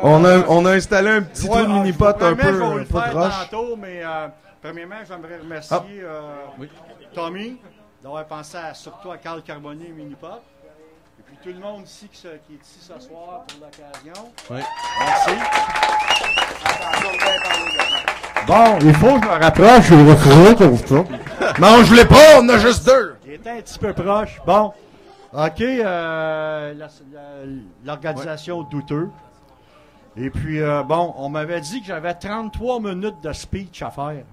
On a installé un petit trou de mini-pot un peu proche. Tantôt, mais premièrement, j'aimerais remercier Tommy d'avoir pensé surtout à Carl Carbonnier et Mini-Pot. Et puis tout le monde ici qui est ici ce soir pour l'occasion. Oui. Merci. Bon, il faut que je me rapproche, je vais retrouver comme ça. Mange-les pas, on a juste deux! Il était un petit peu proche. Bon. OK, l'organisation douteux. Et puis, bon, on m'avait dit que j'avais 33 minutes de speech à faire.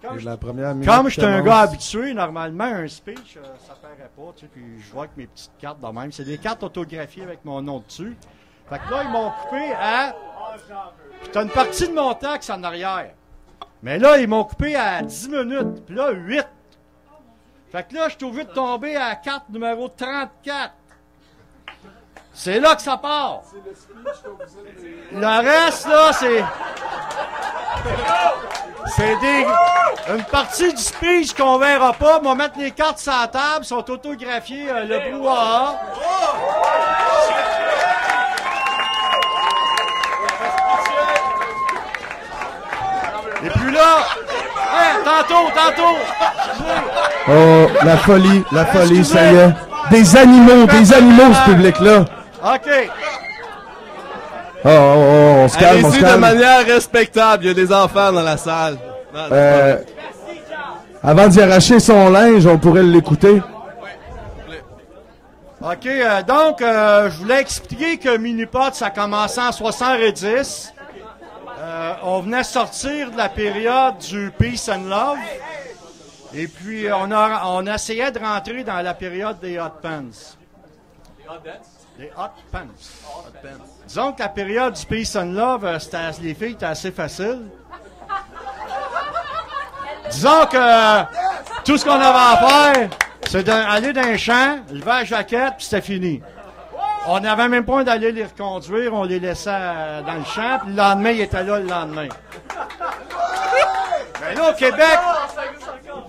Comme je suis un gars habitué, normalement, un speech, ça paraît pas, tu sais, puis je vois avec mes petites cartes de même. C'est des cartes autographiées avec mon nom dessus. Fait que là, ils m'ont coupé à... Puis t'as une partie de mon texte en arrière. Mais là, ils m'ont coupé à 10 minutes, puis là, 8. Fait que là, je suis obligé de tomber à carte numéro 34. C'est là que ça part. Le reste, là, c'est une partie du speech qu'on verra pas. On va mettre les cartes sur la table, sont autographiées, le brouhaha. Et puis là, tantôt. Oh, la folie, ça y est. Des animaux, ce public-là. OK. On se calme, Allez-y de manière respectable, il y a des enfants dans la salle. Avant d'y arracher son linge, on pourrait l'écouter. OK, donc, je voulais expliquer que Mini-Pot, ça commençait en 70. On venait sortir de la période du Peace and Love. Et puis, on essayait de rentrer dans la période des Hot Pants. Les Hot Pants. Disons que la période du Peace and Love, les filles étaient assez faciles. Disons que tout ce qu'on avait à faire, c'est d'aller dans un champ, lever la jaquette, puis c'était fini. On n'avait même pas d'aller les reconduire, on les laissait dans le champ, puis le lendemain, ils étaient là le lendemain. Mais là,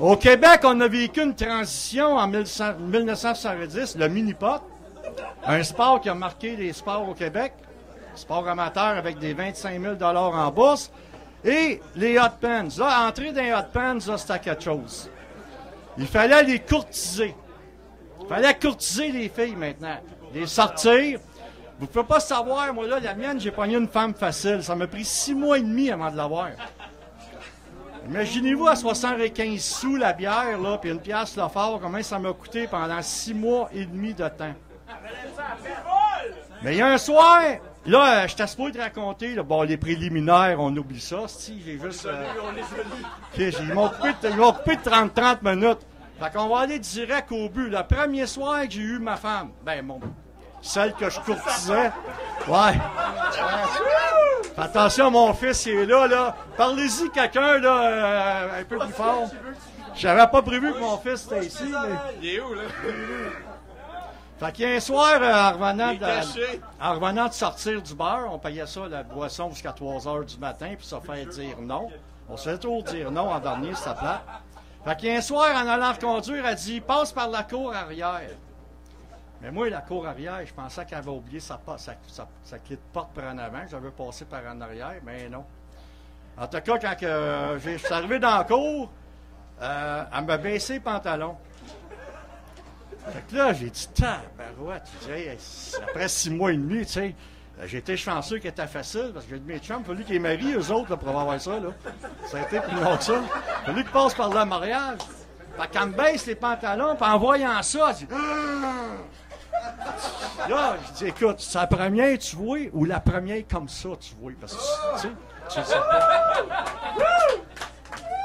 au Québec, on a vécu une transition en 1970, le mini-pot, un sport qui a marqué les sports au Québec, sport amateur avec des 25 000 $ en bourse, et les hot pants. Là, entrer dans les hot pants, là, c'était quelque chose. Il fallait les courtiser. Il fallait courtiser les filles maintenant, les sortir. Vous ne pouvez pas savoir, moi là, la mienne, j'ai pogné une femme facile. Ça m'a pris 6 mois et demi avant de l'avoir. Imaginez-vous à 75 sous la bière, là, puis une pièce le fort, combien ça m'a coûté pendant 6 mois et demi de temps. Mais il y a un soir, là, je t'ai supposé te raconter, là, bon, les préliminaires, on oublie ça, si, j'ai juste... ils m'ont coupé de 30 minutes. Fait qu'on va aller direct au but. Le premier soir que j'ai eu ma femme, celle que je courtisais, ouais. Fais attention, mon fils, il est là. Parlez-y quelqu'un, là, un peu plus fort. J'avais pas prévu que mon fils était ici, mais... Il est où, là? Fait qu'il y a un soir, en revenant de sortir du bar, on payait ça, la boisson, jusqu'à 3 heures du matin, puis ça fait dire non. On se fait toujours dire non en dernier, c'était plate. Fait qu'il y a un soir, en allant reconduire, elle dit « Passe par la cour arrière ». Mais moi, la cour arrière, je pensais qu'elle avait oublié sa clé de porte par en avant. J'avais passé par en arrière, mais non. En tout cas, quand je suis arrivé dans la cour, elle m'a baissé les pantalons. Fait que là, j'ai dit, tabarouette, tu sais, après 6 mois et demi, tu sais, j'ai été chanceux qu'elle était facile, parce que j'ai dit, mes chums, il a fallu qu'ils marient, eux autres, là, pour avoir ça, là. Ça a été plus long que ça. Il a fallu qu'ils passent par le mariage. Fait qu'elle me baisse les pantalons, puis en voyant ça, elle dit, là, je dis, écoute, c'est la première, tu vois, ou la première comme ça, tu vois, parce que, tu sais pas.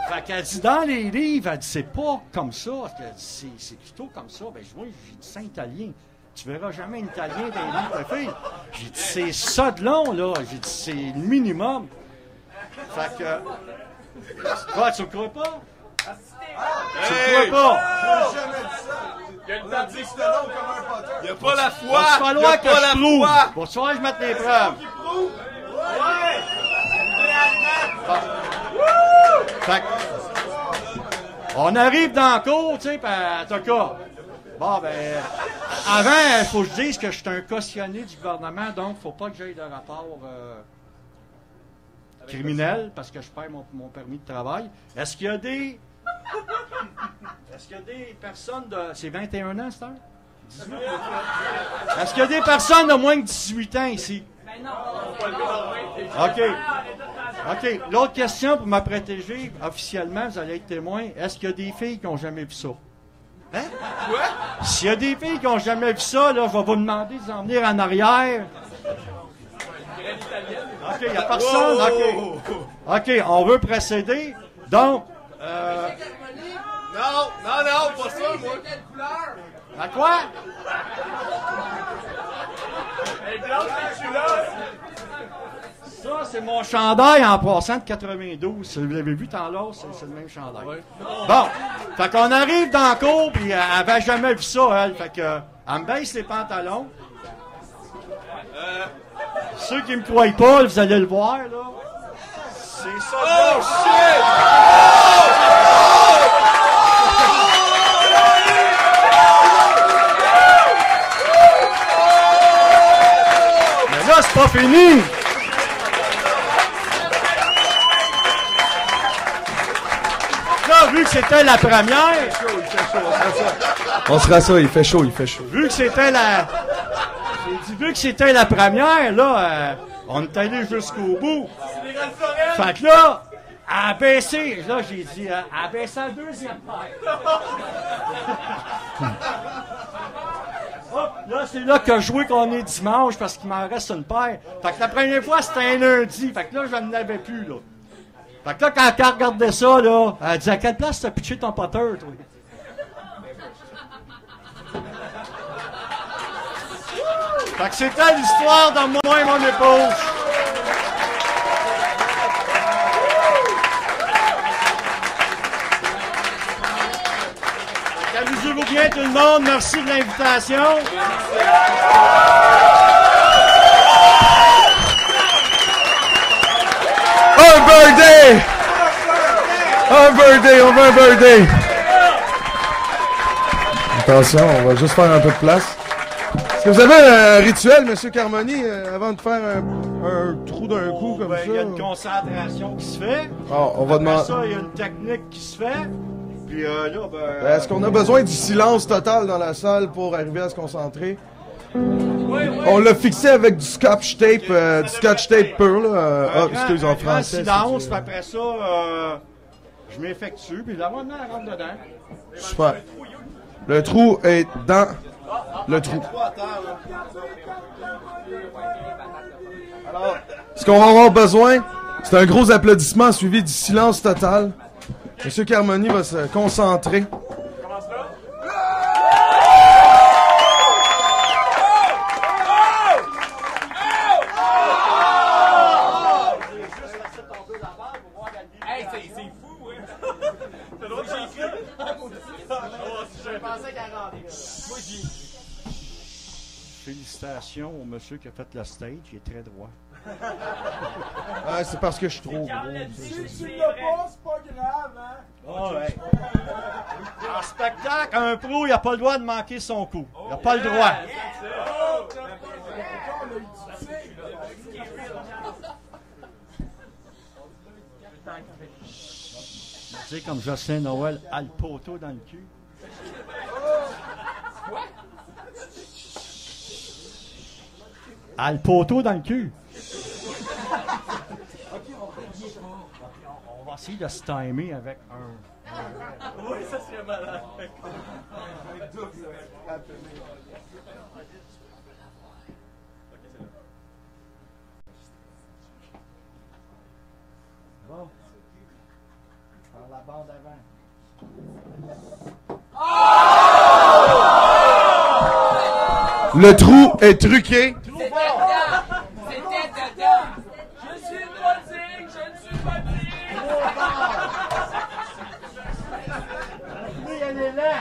Fait qu'elle dit, dans les livres, elle dit, c'est pas comme ça. Elle dit, c'est plutôt comme ça. Ben, j'ai dit, c'est italien. Tu verras jamais un italien dans les livres de filles. J'ai dit, c'est ça de long, là. J'ai dit, c'est le minimum. Fait que. Quoi, tu le crois pas? Tu le crois pas? Il n'y a pas la foi! Il va falloir que je prouve. Pour ce soir, je mette les preuves. Fait on arrive dans la cour, tu sais, en tout cas, bon, ben, je avant, il faut que je dise que je suis un cautionné du gouvernement, donc il ne faut pas que j'aille de rapport criminel parce que je perds mon permis de travail. Est-ce qu'il y a des personnes de... C'est 21 ans, cette heure? 18? Est-ce qu'il y a des personnes de moins de 18 ans ici? Ben non. OK. L'autre question pour me protéger, officiellement, vous allez être témoin. Est-ce qu'il y a des filles qui n'ont jamais vu ça? Hein? Quoi? S'il y a des filles qui n'ont jamais vu ça, là, je vais vous demander de en venir en arrière. OK, il n'y a personne. OK, on veut procéder. Donc, Non, pas ça, moi. à quoi? Ça, c'est mon chandail en passant de 92. Si vous l'avez vu tant là, c'est le même chandail. Ouais. Bon, fait qu'on arrive dans le cours, puis elle avait jamais vu ça, elle. Fait que, elle me baisse les pantalons. Ceux qui me croient pas, vous allez le voir, là. C'est ça. Oh, shit! Mais là, c'est pas fini! Là, vu que c'était la première... On se rassoit, il fait chaud. Vu que c'était la... Vu que c'était la première, là, on est allé jusqu'au bout. Fait que là, à baisser, là, j'ai dit, à baisser la deuxième paire. Hop, là, c'est là que je jouais qu'on est dimanche parce qu'il m'en reste une paire. Fait que la première fois, c'était un lundi. Fait que là, je n'en avais plus, là. Fait que là, quand elle regardait ça, là, elle dit, à quelle place t'as pitché ton potter, toi? Fait que c'était l'histoire de moi et mon épouse. Amusez-vous bien tout le monde. Merci de l'invitation. Un birthday! On veut un birthday! Attention, on va juste faire un peu de place. Est-ce que vous avez un rituel, M. Carmoni, avant de faire un trou d'un coup comme ça? Il y a une concentration qui se fait. On va demander. Après ça, il y a une technique qui se fait. Puis là, est-ce qu'on a besoin du silence total dans la salle pour arriver à se concentrer? Oui. On l'a fixé avec du scotch tape pur, là. Excuse, en français. Silence, puis après ça, je m'effectue, puis là, maintenant, elle rentre dedans. Super. Le trou est dans le trou. Alors, ce qu'on va avoir besoin, c'est un gros applaudissement suivi du silence total. Monsieur Carmoni va se concentrer. Félicitations au monsieur qui a fait le stage, il est très droit. C'est parce que je suis trop gros. Si tu l'as pas, c'est pas grave, hein? Oh, ouais. En spectacle, un pro, il n'a pas le droit de manquer son coup. Il n'a pas le droit. Tu sais, comme Jocelyn Noël a le poteau dans le cul. A le poteau dans le cul. On va essayer de se timer avec un... Oui, ça serait malade. Bon. Par la bande avant. Le trou est truqué. C'était dedans. Je suis pas digne, je ne suis pas digne. Oui, elle est là.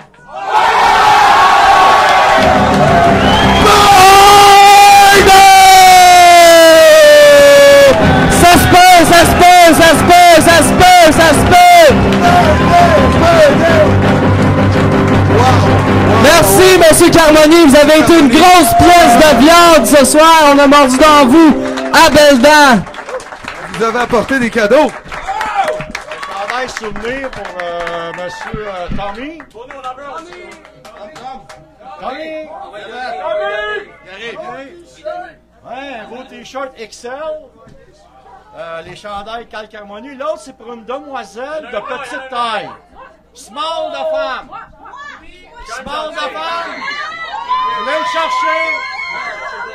Ça se peut, ça se peut, ça se peut, ça se peut, ça se peut. Merci, monsieur Calque Harmonie, vous avez été une grosse pièce de viande ce soir. On a mordu dans vous à belles dents. Vous avez apporté des cadeaux. Chandail souvenir pour monsieur Tommy. Tommy! Ouais, un beau t-shirt XL. Les chandails Calque Harmonie. L'autre, c'est pour une demoiselle de petite taille. Small de femme. Small de femme. Venez le chercher.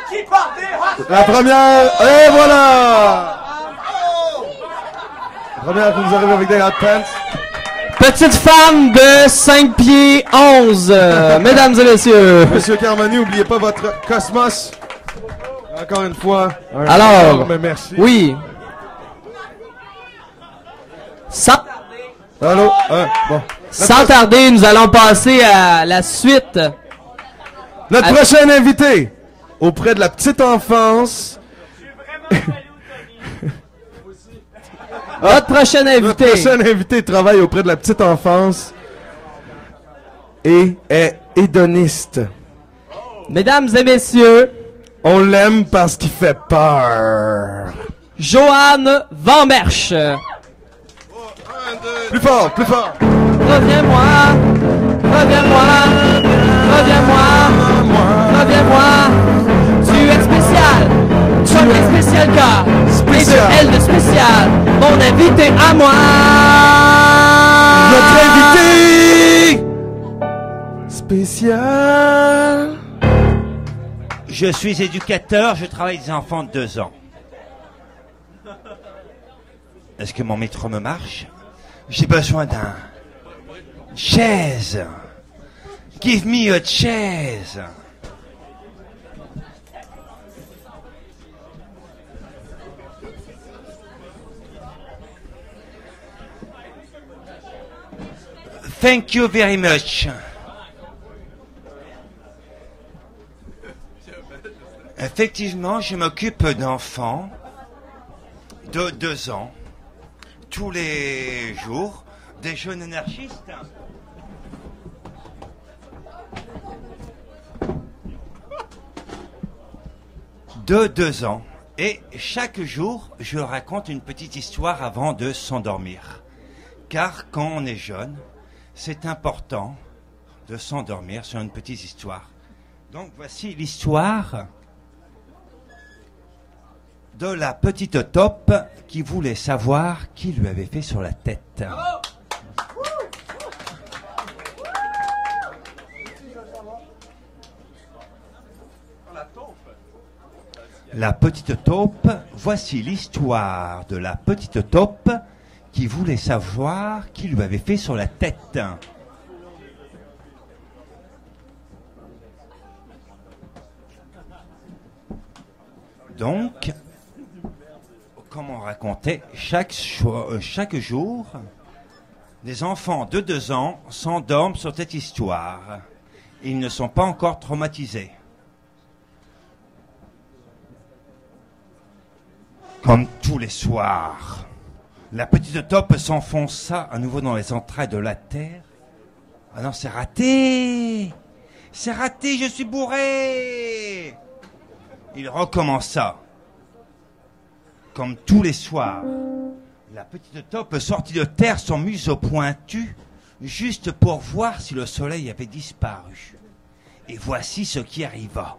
Qui partait? La première, et voilà! La première qui nous arrive avec des hot pants. Petite femme de 5 pieds 11, mesdames et messieurs. Monsieur Carmoni, n'oubliez pas votre Cosmos. Encore une fois. Alors, mais merci. oui. Allô? Bon. Sans tarder, nous allons passer à la suite. Notre prochain invité, auprès de la petite enfance. Notre prochain invité. Notre prochain invité travaille auprès de la petite enfance et est hédoniste. Mesdames et messieurs, on l'aime parce qu'il fait peur. Joanne Van Merch. Plus fort, plus fort. Reviens-moi, reviens-moi, reviens-moi, reviens-moi. Tu es spécial, tu es spécial car spécial. Et de elle de spécial, mon invité à moi. Notre invité spécial. Je suis éducateur, je travaille avec des enfants de 2 ans. Est-ce que mon métro me marche? J'ai besoin d'un chaise. Give me a chaise. Thank you very much. Effectivement, je m'occupe d'enfants de 2 ans, tous les jours, des jeunes anarchistes. De 2 ans. Et chaque jour, je leur raconte une petite histoire avant de s'endormir. Car quand on est jeune, c'est important de s'endormir sur une petite histoire. Donc voici l'histoire de la petite taupe qui voulait savoir qui lui avait fait sur la tête. La petite taupe, voici l'histoire de la petite taupe qui voulait savoir qui lui avait fait sur la tête. Donc, comme on racontait, chaque jour, des enfants de 2 ans s'endorment sur cette histoire. Ils ne sont pas encore traumatisés. Comme tous les soirs, la petite taupe s'enfonça à nouveau dans les entrailles de la terre. Ah non, c'est raté! C'est raté, je suis bourré! Il recommença. Comme tous les soirs, la petite taupe sortit de terre, son museau pointu, juste pour voir si le soleil avait disparu. Et voici ce qui arriva.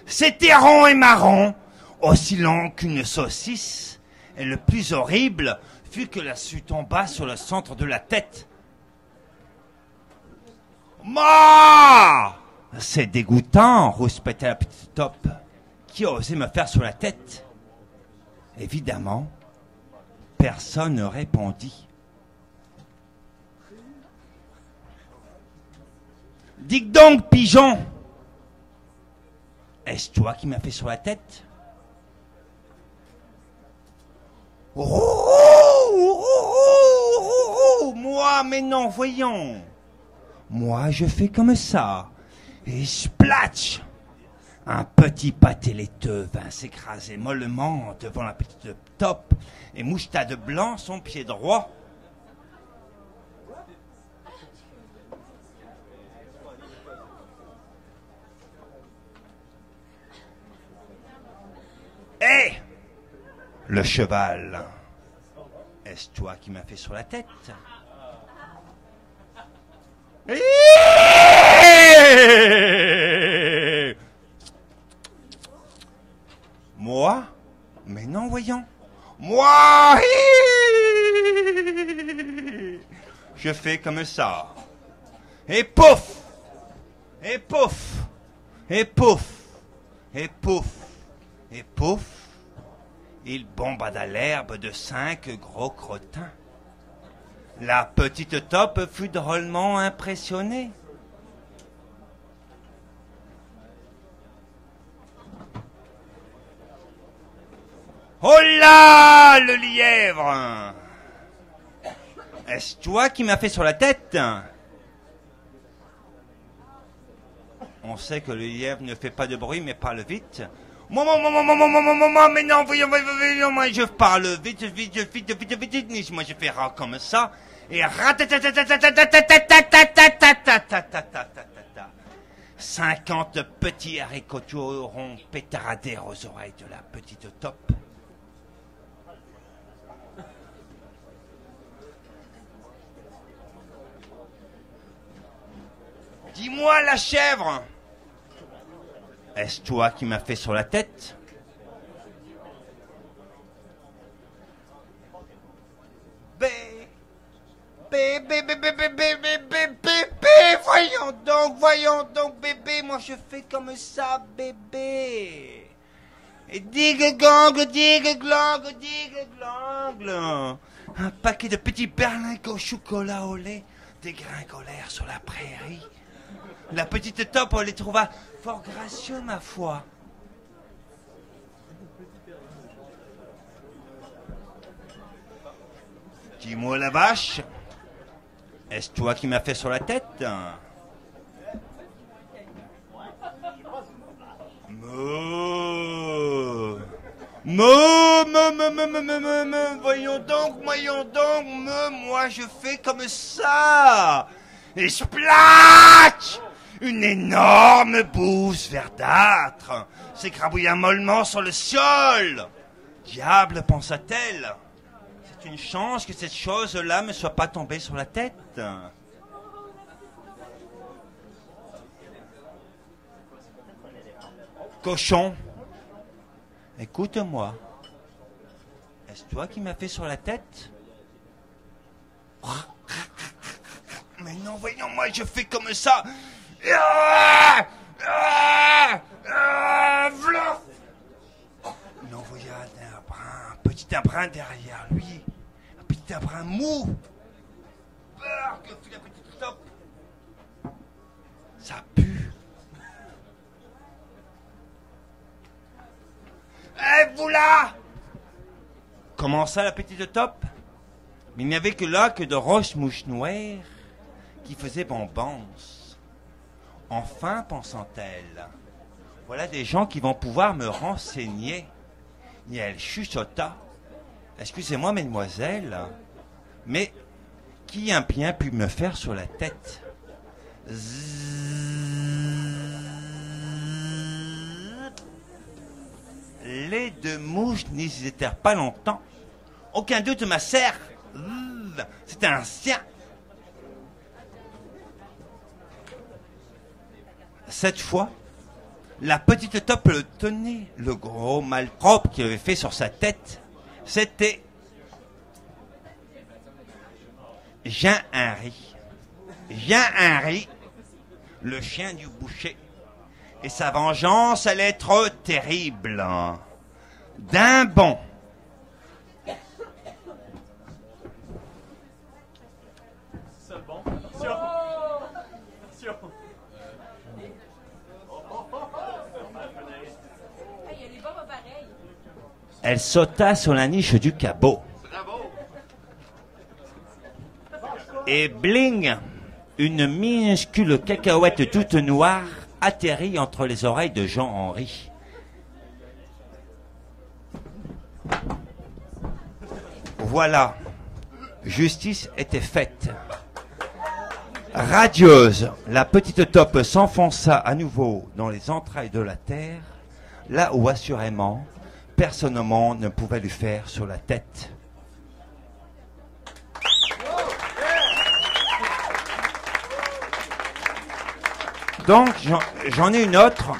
C'était rond et marron, aussi long qu'une saucisse, et le plus horrible fut que la suie tomba sur le centre de la tête. Ma! C'est dégoûtant, rouspéta la petite taupe. Qui a osé me faire sur la tête? Évidemment, personne ne répondit. Dites donc, pigeon, est-ce toi qui m'as fait sur la tête? Moi, mais non, voyons. Moi, je fais comme ça. Et splatch! Un petit pâté laiteux vint s'écraser mollement devant la petite taupe et moucheta de blanc son pied droit. Le cheval. Est-ce toi qui m'as fait sur la tête? Moi? Mais non, voyons. Moi, je fais comme ça. Et pouf! Et pouf! Et pouf! Et pouf! Et pouf! Il bombada l'herbe de 5 gros crottins. La petite taupe fut drôlement impressionnée. Oh là, le lièvre! Est-ce toi qui m'as fait sur la tête? On sait que le lièvre ne fait pas de bruit, mais parle vite. Mais non, voyons, moi je parle vite, moi je fais comme ça, et 50 petits haricots auront pétaradé aux oreilles de la petite taupe. Dis-moi, la chèvre, est-ce toi qui m'as fait sur la tête? Voyons donc, bébé, moi je fais comme ça, bébé. Et digue-glangle, un paquet de petits berlingots au chocolat au lait dégringolèrent sur la prairie. La petite taupe, on les trouva fort gracieux, ma foi. Dis-moi, la vache, est-ce toi qui m'as fait sur la tête? Voyons donc, moi je fais comme ça. Et splash! Une énorme bouse verdâtre s'écrabouilla mollement sur le sol. Diable, pensa-t-elle, c'est une chance que cette chose-là me soit pas tombée sur la tête. Cochon, écoute-moi. Est-ce toi qui m'as fait sur la tête? Mais non, voyons, moi je fais comme ça. Non, voyons, un petit abrin derrière lui. Un petit abrin mou. Que fait la petite taupe? Ça pue. Eh, vous là! Commença la petite taupe. Mais il n'y avait que là que de roches mouches noires qui faisaient bombance. Enfin, pensant-elle, voilà des gens qui vont pouvoir me renseigner. Et elle chuchota. Excusez-moi, mesdemoiselles, mais qui a bien pu me faire sur la tête? Les deux mouches n'hésitèrent pas longtemps. Aucun doute, ma sœur. C'est un sien. Cette fois, la petite taupe le tenait. Le gros malpropre qu'il avait fait sur sa tête, c'était Jean-Henri. Jean-Henri, le chien du boucher. Et sa vengeance allait être terrible. D'un bond. C'est bon. Attention. Attention. Elle sauta sur la niche du cabot. Bravo. Et bling, une minuscule cacahuète toute noire atterrit entre les oreilles de Jean-Henri. Voilà, justice était faite. Radieuse, la petite taupe s'enfonça à nouveau dans les entrailles de la terre, là où assurément personne au monde ne pouvait lui faire sur la tête. Donc, j'en ai une autre.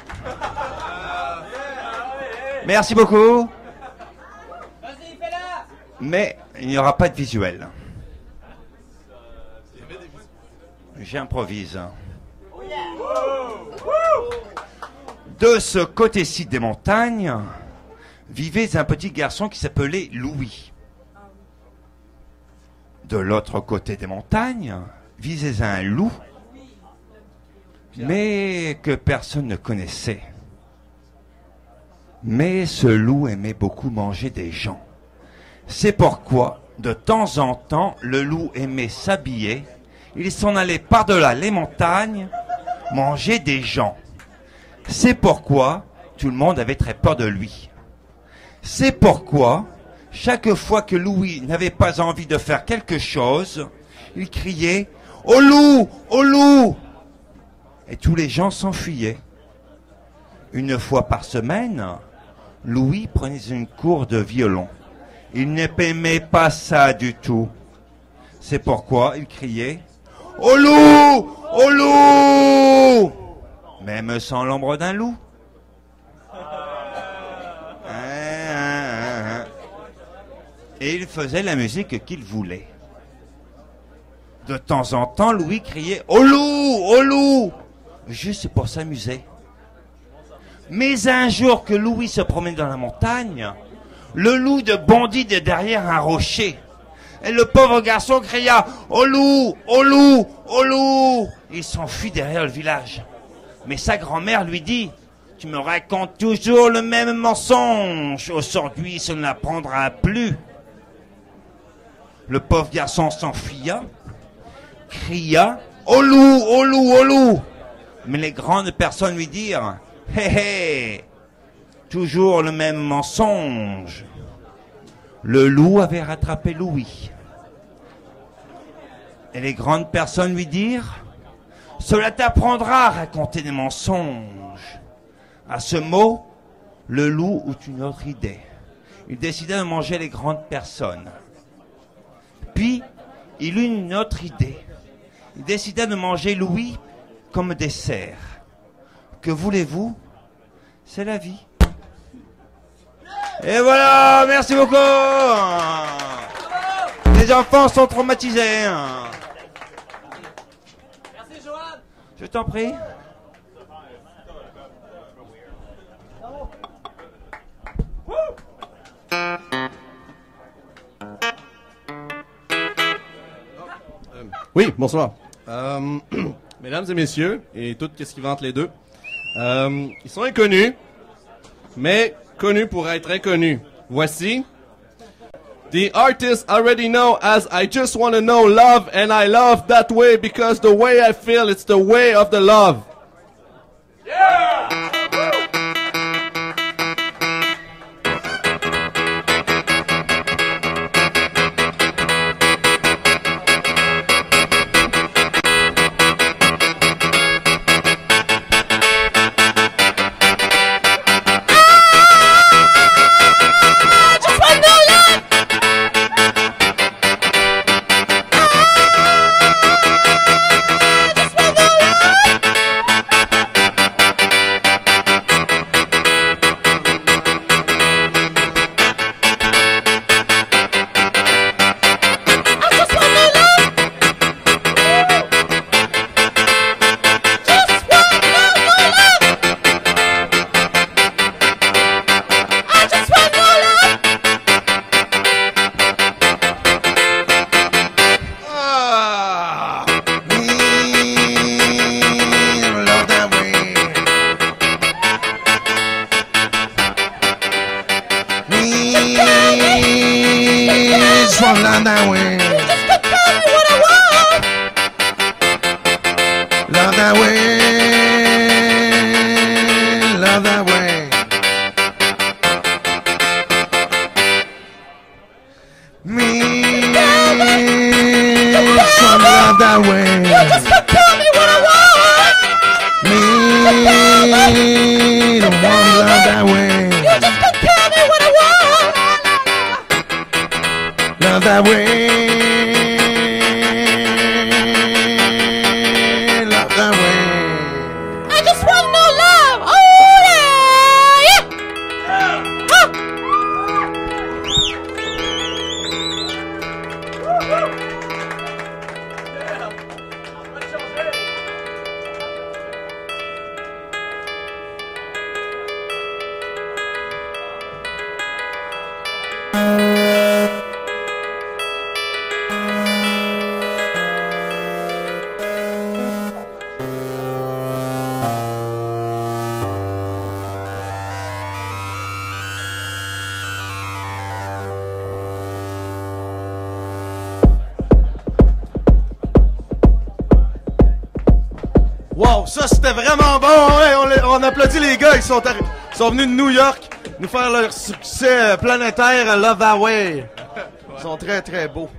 Merci beaucoup. Mais il n'y aura pas de visuel. J'improvise. De ce côté-ci des montagnes, vivait un petit garçon qui s'appelait Louis. De l'autre côté des montagnes, vivait un loup, mais que personne ne connaissait. Mais ce loup aimait beaucoup manger des gens. C'est pourquoi, de temps en temps, le loup aimait s'habiller. Il s'en allait par-delà les montagnes, manger des gens. C'est pourquoi tout le monde avait très peur de lui. C'est pourquoi, chaque fois que Louis n'avait pas envie de faire quelque chose, il criait « Au loup! Au loup !» Et tous les gens s'enfuyaient. Une fois par semaine, Louis prenait une cour de violon. Il n'aimait pas ça du tout. C'est pourquoi il criait « Au loup! Au loup !» Même sans l'ombre d'un loup. Et il faisait la musique qu'il voulait. De temps en temps, Louis criait « Au loup! Au loup !» juste pour s'amuser. Mais un jour que Louis se promenait dans la montagne, le loup bondit de derrière un rocher. Et le pauvre garçon cria « Au loup! Au loup! Au loup !» Il s'enfuit derrière le village. Mais sa grand-mère lui dit « Tu me racontes toujours le même mensonge. Aujourd'hui, ça ne l'apprendra plus. » Le pauvre garçon s'enfuya, cria « Au loup! Au loup! Au loup !» Mais les grandes personnes lui dirent « Hé hé, toujours le même mensonge. » Le loup avait rattrapé Louis. Et les grandes personnes lui dirent « Cela t'apprendra à raconter des mensonges. » À ce mot, le loup eut une autre idée. Il décida de manger les grandes personnes. Puis, il eut une autre idée. Il décida de manger Louis comme dessert. Que voulez-vous? C'est la vie. Et voilà, merci beaucoup. Les enfants sont traumatisés. Merci, Joanne. Je t'en prie. Oui, bonsoir. Mesdames et messieurs, et tout ce qui va entre les deux, ils sont inconnus, mais connus pour être inconnus. Voici the artist already know as I just want to know love, and I love that way because the way I feel, it's the way of the love. Yeah! Me, the one love that way. You just can't tell me what I want. that way. Love that way. I just want no love. Oh yeah, yeah. Ah. Wow, ça c'était vraiment bon. Ouais, on applaudit les gars. Ils sont venus de New York nous faire leur succès planétaire Love That Way. Ils sont très très beaux.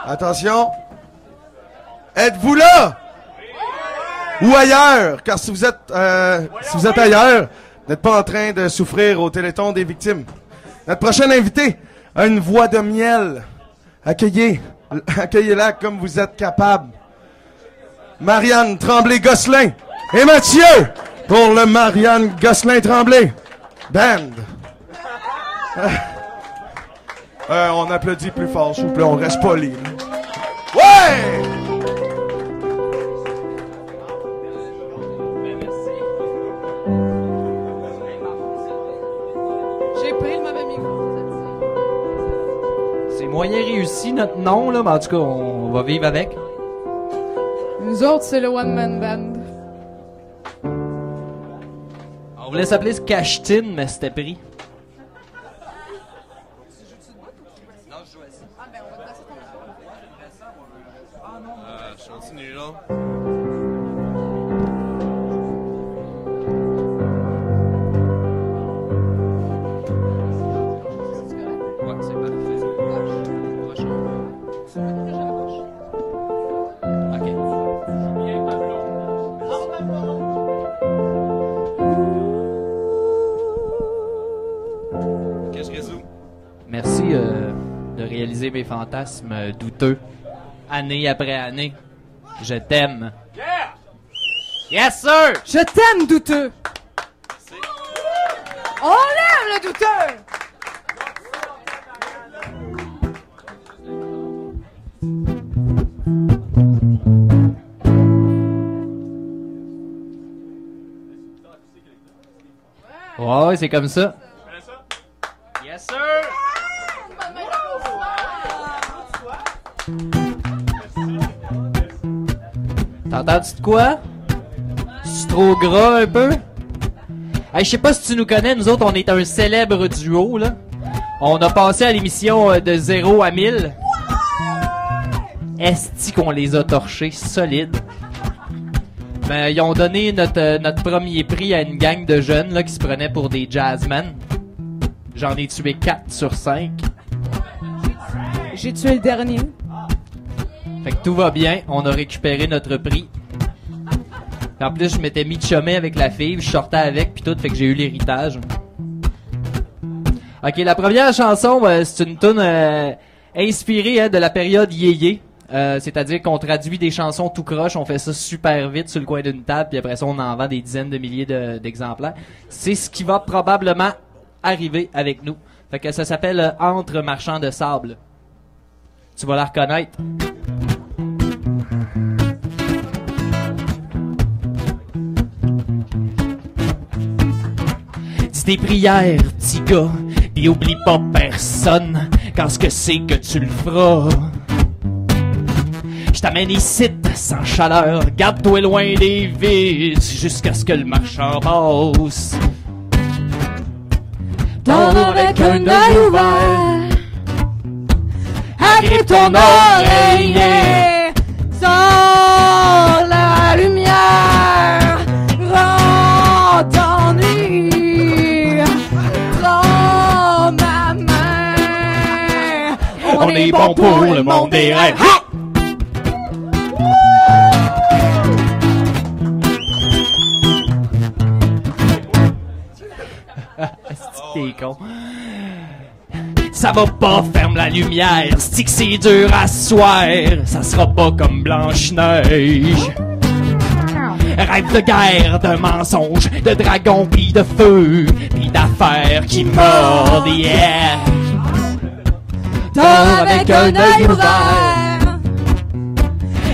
Attention. Êtes-vous là? Ou ailleurs? Car si vous êtes ailleurs, vous n'êtes pas en train de souffrir au Téléthon des victimes. Notre prochaine invité a une voix de miel. Accueillez-la comme vous êtes capable. Marianne Tremblay-Gosselin et Mathieu pour le Marianne Gosselin-Tremblay Band. On applaudit plus fort, s'il vous plaît, on reste poli. Ouais! J'ai pris le mauvais micro. C'est moyen réussi notre nom, là, mais en tout cas, on va vivre avec. Nous autres, c'est le one-man band. On voulait s'appeler Skashtin, mais c'était pris. Je continue, là. Ouais, c'est parfait. Prochain. OK. Qu'est-ce que c'est? Merci de réaliser mes fantasmes douteux. Année après année. Je t'aime. Yeah! Yes, sir! Je t'aime, douteux. On aime le douteux. Ouais, c'est comme ça. Yes, sir! T'entends-tu de quoi? C'est trop gras un peu? Hey, je sais pas si tu nous connais, nous autres on est un célèbre duo là. On a passé à l'émission de 0 à 1000. Esti qu'on les a torchés solides. Ben, ils ont donné notre premier prix à une gang de jeunes là, qui se prenaient pour des jazzmen. J'en ai tué 4 sur 5. J'ai tué le dernier. Fait que tout va bien, on a récupéré notre prix. En plus, je m'étais mis de chemin avec la fille, je sortais avec puis tout, fait que j'ai eu l'héritage. Ok, la première chanson, c'est une tune inspirée de la période yéyé. C'est-à-dire qu'on traduit des chansons tout croche, on fait ça super vite sur le coin d'une table, puis après ça, on en vend des dizaines de milliers d'exemplaires. C'est ce qui va probablement arriver avec nous. Fait que ça s'appelle Entre marchands de sable. Tu vas la reconnaître. Dis tes prières, petit gars, pis oublie pas personne, quand ce que c'est que tu le feras. Je t'amène ici sans chaleur, garde-toi loin des vis, jusqu'à ce que le marchand passe. Dors avec un œil ouvert. Agrippe ton oreiller. Sors la lumière. Rends ton nuit. Prends ma main. On est bon pour le monde des rêves. Ha! T'es con. Ça va pas, ferme la lumière, stick c'est dur à soir, ça sera pas comme Blanche-Neige. Rêve de guerre, de mensonges, de dragons pis de feu, pis d'affaires qui mordent, yeah. Dors avec un œil ouvert,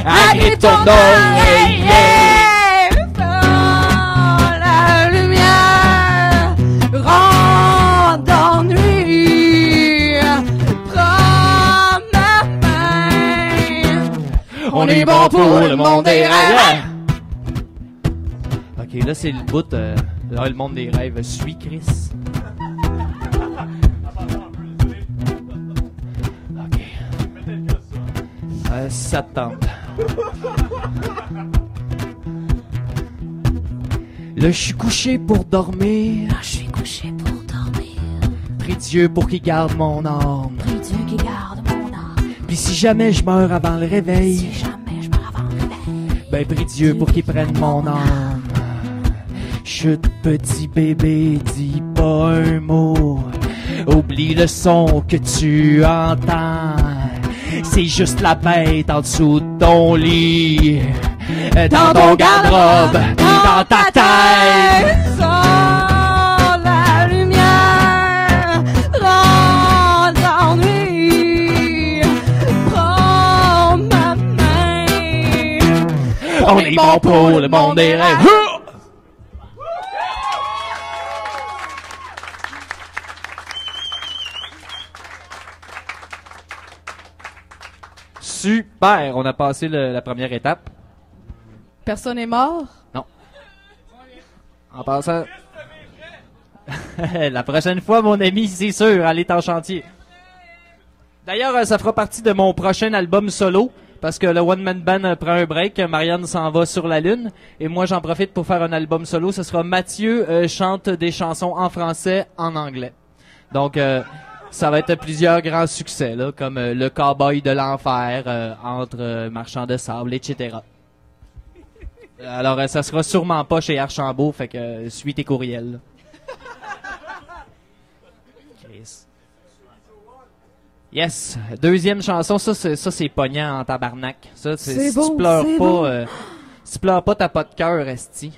agrippe ton oreille, prends la lumière, rends d'ennui, prends ma main. On est bon pour le monde des rêves. Ok, là c'est le bout, là, le monde des rêves. Suis Chris. Ok. Ça te tente. Là, je suis couché pour dormir. Je suis couché pour dormir, Prie Dieu pour qu'il garde mon âme. prie Dieu qui garde mon âme. Puis si jamais je meurs avant le réveil, Si jamais je meurs avant le réveil, ben prie Dieu pour qu'il prenne mon âme. Chut, petit bébé, dis pas un mot. Oublie le son que tu entends. C'est juste la bête en dessous de ton lit, dans ton garde-robe, dans ta tête. Sors la lumière, rends l'ennui, prends ma main. On est bon pour le monde des rêves. Super, on a passé la première étape. Personne est mort? En passant, la prochaine fois, mon ami, c'est sûr, elle est en chantier. D'ailleurs, ça fera partie de mon prochain album solo, parce que le One Man Band prend un break, Marianne s'en va sur la lune, et moi j'en profite pour faire un album solo. Ce sera Mathieu chante des chansons en français, en anglais. Donc, ça va être plusieurs grands succès, là, comme Le Cowboy de l'Enfer, Entre marchands de sable, etc. Alors, ça sera sûrement pas chez Archambault, fait que suis tes courriels. Chris. Yes, deuxième chanson, ça c'est pognant en tabarnak. Ça, C'est si beau, tu pleures c'est pas, beau. si tu pleures pas, t'as pas de cœur, esti.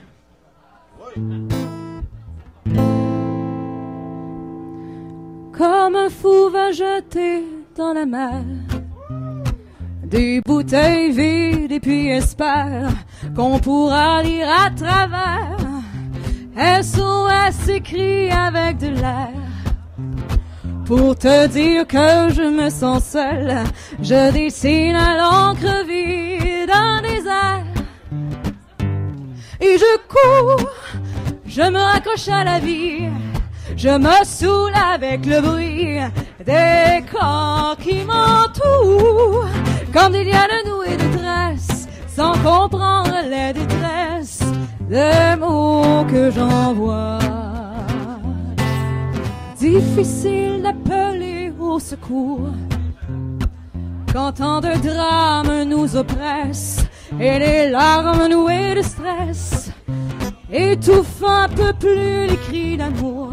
Comme un fou va jeter dans la mer des bouteilles vides et puis espère qu'on pourra lire à travers. SOS écrit avec de l'air pour te dire que je me sens seule. Je dessine à l'encre vide un désert et je cours, je me raccroche à la vie. Je me saoule avec le bruit des corps qui m'entourent, comme des liens de nouées de tresses, sans comprendre les détresses des mots que j'envoie. Difficile d'appeler au secours quand tant de drames nous oppressent et les larmes nouées de stress étouffent un peu plus les cris d'amour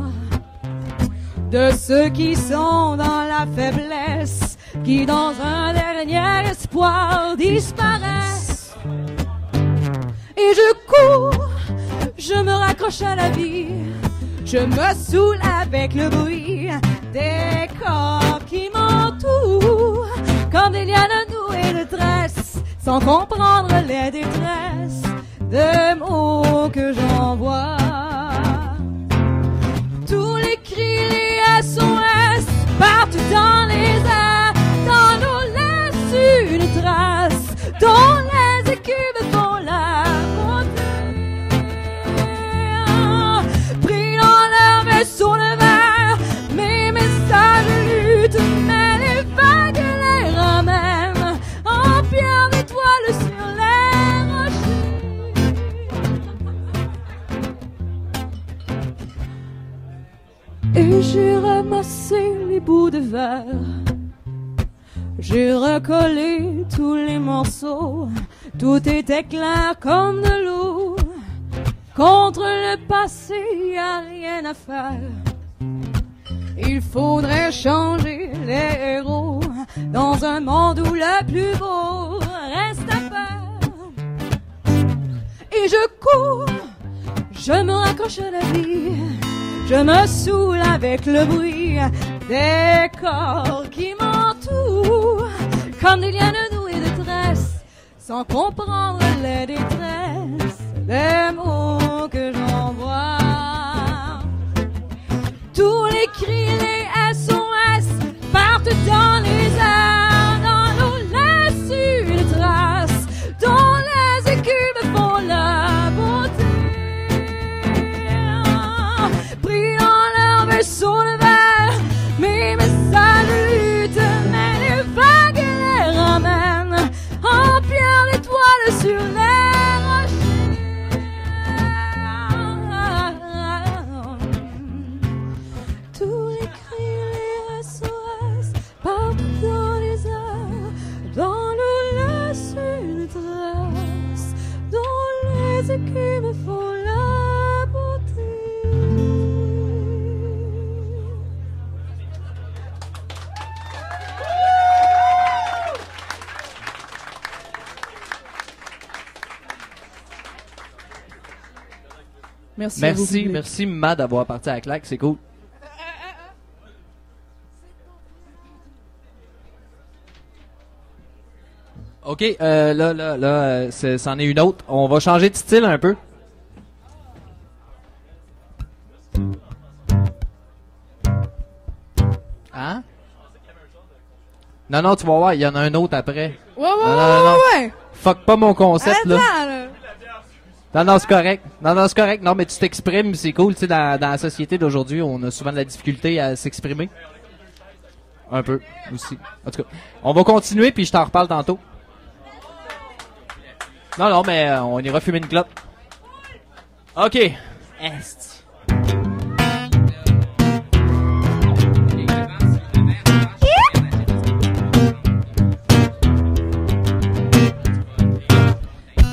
de ceux qui sont dans la faiblesse, qui dans un dernier espoir disparaissent. Et je cours, je me raccroche à la vie, je me saoule avec le bruit des corps qui m'entourent, comme des lianes nouées de tresses, sans comprendre les détresses des mots que j'envoie. Tous les cris, les SOS partent dans les airs, dans nos laisses une trace, dont les écumes font la montagne. Pris dans leur vaisseau de verre, mes messages luttent, mais les vagues les ramènent en pierre d'étoiles sur les rochers. Et j'ai ramassé les bouts de verre, j'ai recollé tous les morceaux, tout était clair comme de l'eau. Contre le passé, y a rien à faire. Il faudrait changer les héros dans un monde où le plus beau reste à faire. Et je cours, je me raccroche à la vie, je me saoule avec le bruit des corps qui m'entourent, comme des lianes nouées de tresses, sans comprendre les détresses des mots que j'envoie. Tous les cris, les SOS partent dans les airs, dans l'eau laissent une trace, dont les écumes font la beauté. Pris dans leur vaisseau de verre, mais me salutent, mais les vagues les ramènent en pierre d'étoiles sur les qui me font la beauté. Merci Matt d'avoir parti à la claque, c'est cool. OK, là, c'en est une autre. On va changer de style un peu. Hein? Non, tu vas voir, il y en a un autre après. Ouais. Fuck pas mon concept, là. Là. Non, c'est correct. Non, c'est correct. Non, mais tu t'exprimes, c'est cool. Tu sais, dans la société d'aujourd'hui, on a souvent de la difficulté à s'exprimer. Un peu, aussi. En tout cas, on va continuer, puis je t'en reparle tantôt. Non, mais on ira fumer une clope. OK. Est.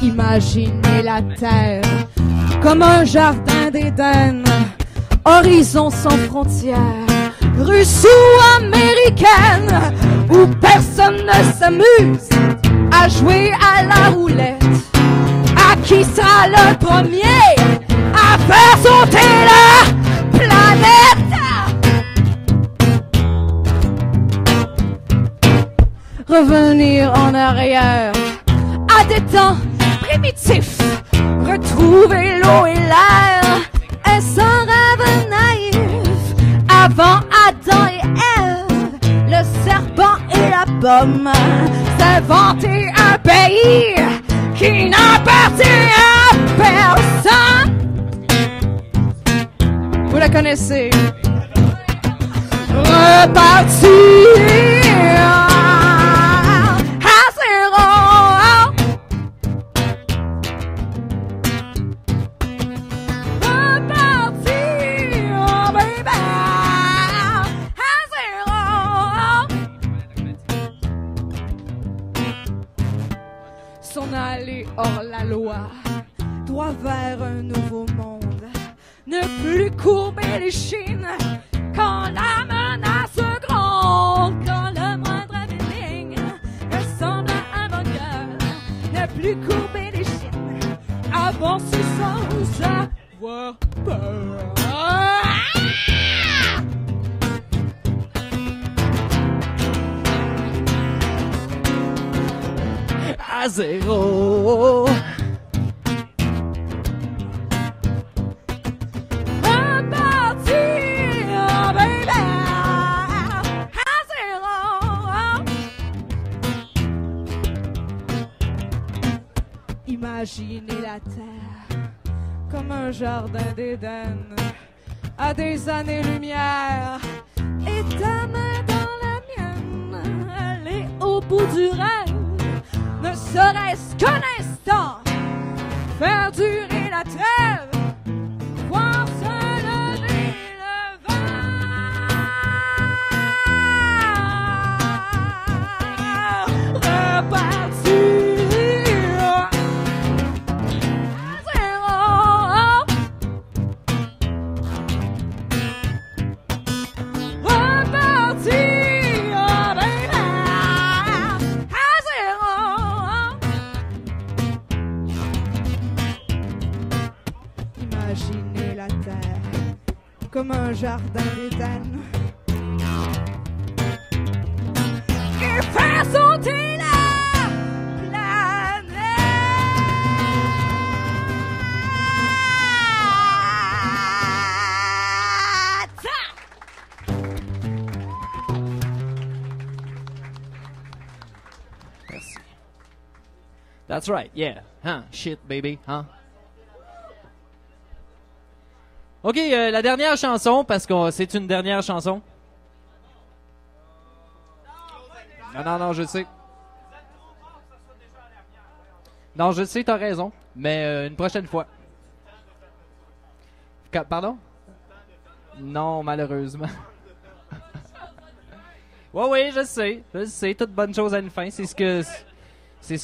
Imaginez la terre comme un jardin d'Éden, horizon sans frontières, russe ou américaine, où personne ne s'amuse à jouer à la roulette. À qui sera le premier à faire sauter la planète? Revenir en arrière à des temps primitifs, retrouver l'eau et l'air. Est-ce un rêve naïf? Avant Adam et Ève, le serpent et la pomme, s'inventer un pays qui n'appartient à personne. Vous la connaissez. Repartir à zéro. Repartir, baby, à zéro. S'en aller hors la loi, droit vers un nouveau monde. Ne plus courber les chines quand la menace gronde, quand le moindre feeling ressemble à un bunker. Ne plus courber les chines, avancer sans avoir peur. À zéro. Imaginez la terre comme un jardin d'Éden, à des années-lumière, et ta main dans la mienne, aller au bout du rêve, ne serait-ce qu'un instant, faire durer la trêve, voir se lever le vent, repartir. imaginer la terre comme un jardin d'Éden et faire sauter la planète. Merci. That's right, yeah. Huh, shit, baby, huh? OK, la dernière chanson, parce que c'est une dernière chanson. Non, je sais. Non, je sais, t'as raison. Mais une prochaine fois. Pardon? Non, malheureusement. Oui, je sais. Toute bonne chose a une fin. C'est ce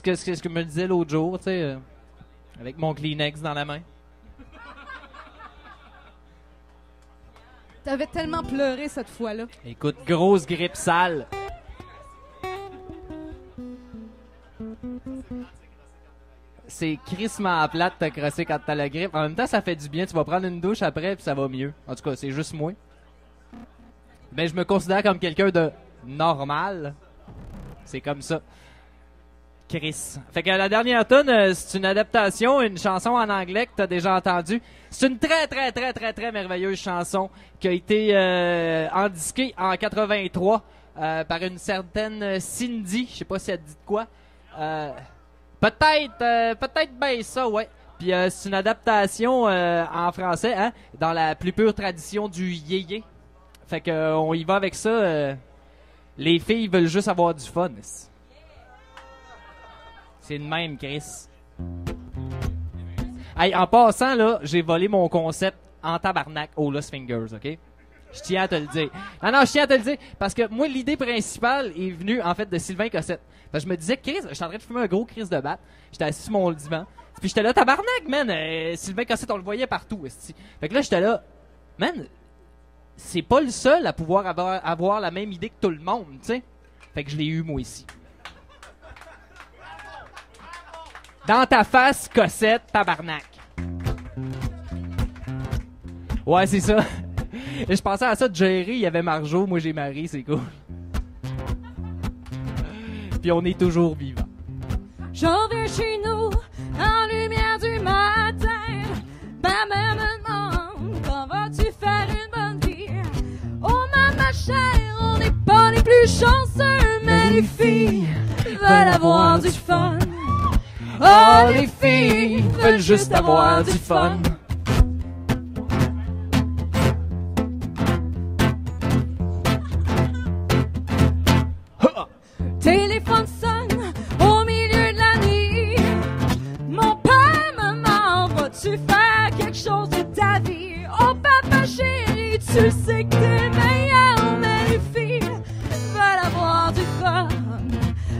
que me disait l'autre jour, tu sais, avec mon Kleenex dans la main. T'avais tellement pleuré cette fois-là. Écoute, grosse grippe sale. C'est crissement plate de te crosser quand t'as la grippe. En même temps, ça fait du bien. Tu vas prendre une douche après puis ça va mieux. En tout cas, c'est juste moi. Mais je me considère comme quelqu'un de normal. C'est comme ça. Chris. Fait que la dernière tune, c'est une adaptation, une chanson en anglais que t'as déjà entendue. C'est une très merveilleuse chanson qui a été endisquée en 83 par une certaine Cindy. Je sais pas si elle dit de quoi. Peut-être bien ça, ouais. Puis c'est une adaptation en français, hein, dans la plus pure tradition du yéyé. Fait que on y va avec ça. Les filles veulent juste avoir du fun. C'est de même, Chris. Hey, en passant, là, j'ai volé mon concept en tabarnak au Lost Fingers, OK? Je tiens à te le dire. Non, je tiens à te le dire. Parce que moi, l'idée principale est venue, en fait, de Sylvain Cossette. Parce que je me disais, Chris, j'étais en train de fumer un gros Chris de batte. J'étais assis sur mon divan. Puis j'étais là, tabarnak, man. Sylvain Cossette, on le voyait partout, esti. Fait que là, j'étais là, man, c'est pas le seul à pouvoir avoir la même idée que tout le monde, tu sais. Fait que je l'ai eu, moi, ici. Dans ta face, Cossette, tabarnak. Ouais, c'est ça. Et je pensais à ça de Jerry, il y avait Marjo, moi j'ai Marie, c'est cool. Puis on est toujours vivants. J'en vais chez nous, en lumière du matin. Ma mère me demande, quand vas-tu faire une bonne vie? Oh ma chère, on n'est pas les plus chanceux, mais les filles veulent avoir du fun. Oh, les filles veulent juste avoir du fun. Téléphone sonne au milieu de la nuit. Mon père me demande, vas-tu faire quelque chose de ta vie? Oh papa chéri, tu sais que t'es meilleur, mais les filles veulent avoir du fun.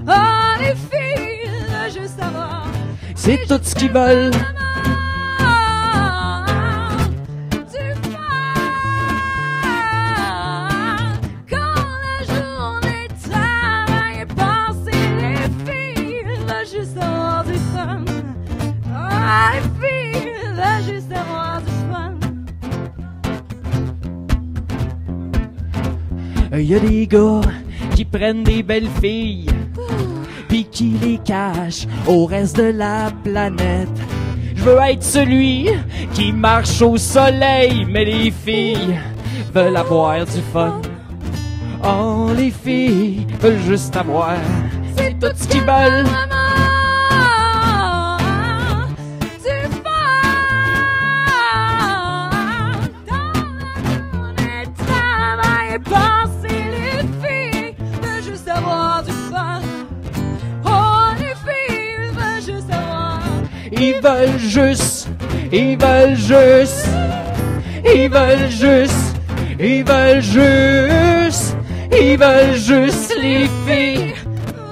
Oh les filles veulent juste avoir. C'est tout ce qu'ils veulent. Y a des gars qui prennent des belles filles puis qui les cachent au reste de la planète. Je veux être celui qui marche au soleil, mais les filles veulent avoir du fun. Oh, les filles veulent juste avoir. C'est tout ce qu'ils veulent. Ils veulent juste, ils veulent juste, ils veulent juste, ils veulent juste, ils veulent juste, les filles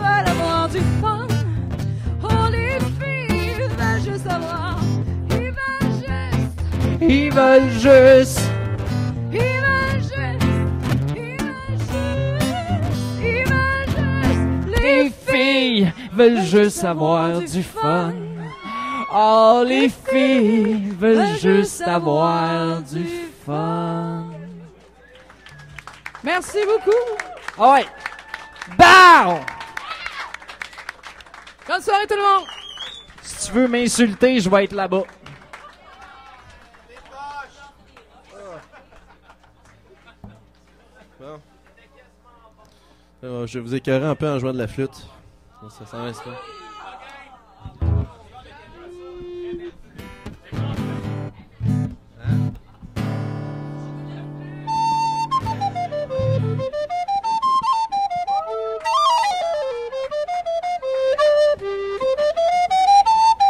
veulent avoir du fun. Oh, les filles veulent juste avoir, ils veulent juste, ils veulent juste, ils veulent juste, ils veulent juste, les filles veulent juste avoir du fun. Oh, les filles veulent juste avoir du fun. Merci beaucoup. Ah ouais. Bow! Bonne soirée tout le monde. Si tu veux m'insulter, je vais être là-bas. Je vais vous écœurer un peu en jouant de la flûte. Ça s'en reste pas.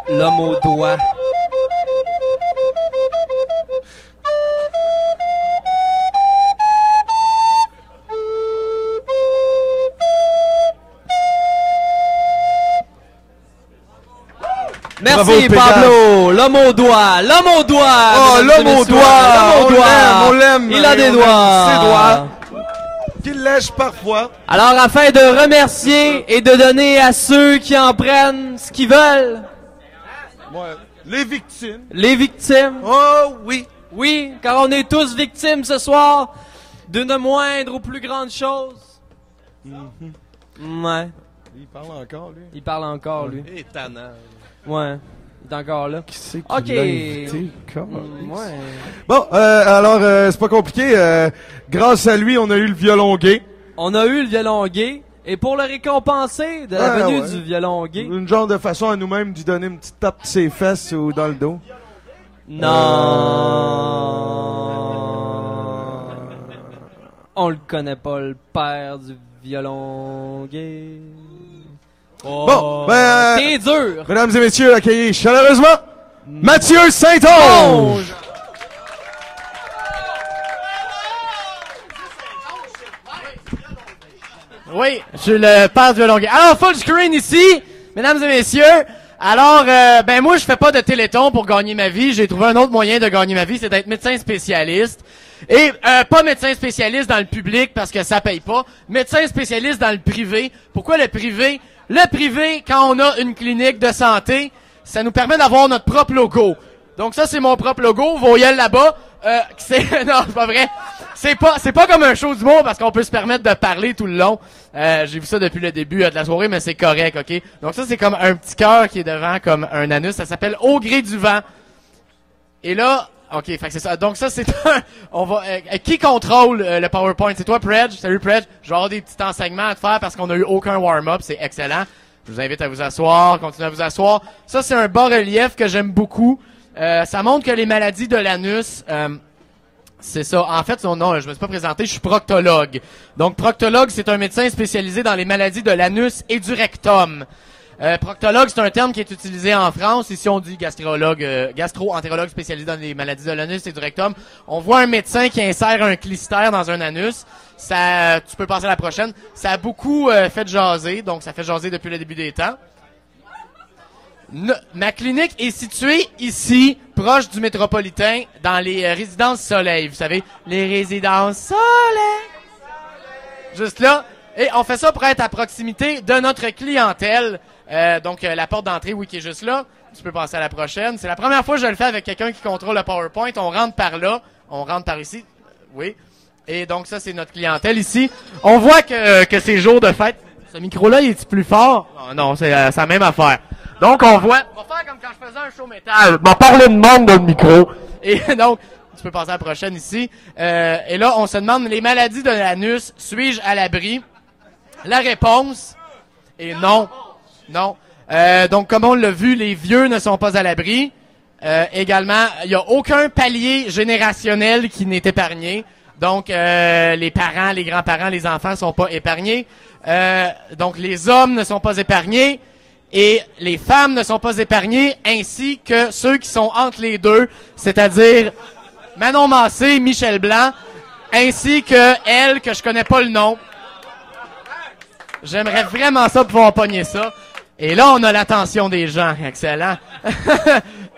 L'homme au doigt. Merci Bravo, Pablo, l'homme au doigt, l'homme au doigt. Oh, mesdames l'homme et au messieurs, doigt, l'homme au doigt. on l'aime. Il a des On doigts. aime ses doigts. Qu'il lèche parfois. Alors, afin de remercier et de donner à ceux qui en prennent ce qu'ils veulent, Ouais. Les victimes. les victimes, Oh oui. oui, car on est tous victimes ce soir d'une moindre ou plus grande chose. Ouais, Il parle encore, lui. il parle encore, lui. Et tannant. Ouais, il est encore là. Qui c'est qui Ok. l'a invité? Ouais. Bon, alors, c'est pas compliqué. Grâce à lui, on a eu le violon gay. On a eu le violon gay, et pour le récompenser de la Ouais, venue ouais. du violon gay, Une genre de façon à nous-mêmes d'y donner une petite tape de ses fesses ou dans le dos. non, on le connaît pas, le père du violon gay. Oh, Bon, ben, t'es dur. Mesdames et messieurs, accueillez chaleureusement Mathieu Saint-Onge! Oui, je suis le père du violon gay. Alors, full screen ici, mesdames et messieurs. Alors, ben moi, je fais pas de téléthon pour gagner ma vie. J'ai trouvé un autre moyen de gagner ma vie, c'est d'être médecin spécialiste. Et pas médecin spécialiste dans le public parce que ça paye pas. Médecin spécialiste dans le privé. Pourquoi le privé? Le privé, quand on a une clinique de santé, ça nous permet d'avoir notre propre logo. Donc ça, c'est mon propre logo. Voyez là-bas. C'est non, c'est pas vrai. C'est pas comme un show d'humour parce qu'on peut se permettre de parler tout le long. J'ai vu ça depuis le début de la soirée, mais c'est correct, ok. Donc ça, c'est comme un petit cœur qui est devant comme un anus. Ça s'appelle Au gré du vent. Et là, ok, fait que c'est ça. Donc ça, c'est on va. Qui contrôle le PowerPoint? C'est toi, Predge. Salut, Predge. Je vais avoir des petits enseignements à te faire parce qu'on a eu aucun warm-up. C'est excellent. Je vous invite à vous asseoir, continuez à vous asseoir. Ça, c'est un bas-relief que j'aime beaucoup. Ça montre que les maladies de l'anus, c'est ça. En fait, non, je me suis pas présenté, je suis proctologue. Donc, proctologue, c'est un médecin spécialisé dans les maladies de l'anus et du rectum. Proctologue, c'est un terme qui est utilisé en France. Ici, on dit gastro-entérologue spécialisé dans les maladies de l'anus et du rectum. On voit un médecin qui insère un clistère dans un anus. Ça, tu peux passer à la prochaine. Ça a beaucoup fait jaser, donc ça fait jaser depuis le début des temps. Ma clinique est située ici, proche du métropolitain, dans les résidences Soleil. Vous savez, les résidences Soleil. Juste là. Et on fait ça pour être à proximité de notre clientèle. Donc, la porte d'entrée, oui, qui est juste là. Tu peux passer à la prochaine. C'est la première fois que je le fais avec quelqu'un qui contrôle le PowerPoint. On rentre par là. On rentre par ici. Oui. Et donc, ça, c'est notre clientèle ici. On voit que c'est jour de fête. Ce micro-là, il est plus fort? Non, c'est la même affaire. Donc, on voit... On va faire comme quand je faisais un show métal. M'en parler de monde dans le micro. Et donc, tu peux passer à la prochaine ici. Et là, on se demande, les maladies de l'anus, suis-je à l'abri? La réponse est non. Non. Donc, comme on l'a vu, les vieux ne sont pas à l'abri. Également, il n'y a aucun palier générationnel qui n'est épargné. Donc, les parents, les grands-parents, les enfants sont pas épargnés. Donc, les hommes ne sont pas épargnés. Et les femmes ne sont pas épargnées, ainsi que ceux qui sont entre les deux, c'est-à-dire Manon Massé, Michel Blanc, ainsi que elle, que je connais pas le nom. J'aimerais vraiment ça pouvoir pogner ça. Et là, on a l'attention des gens. Excellent.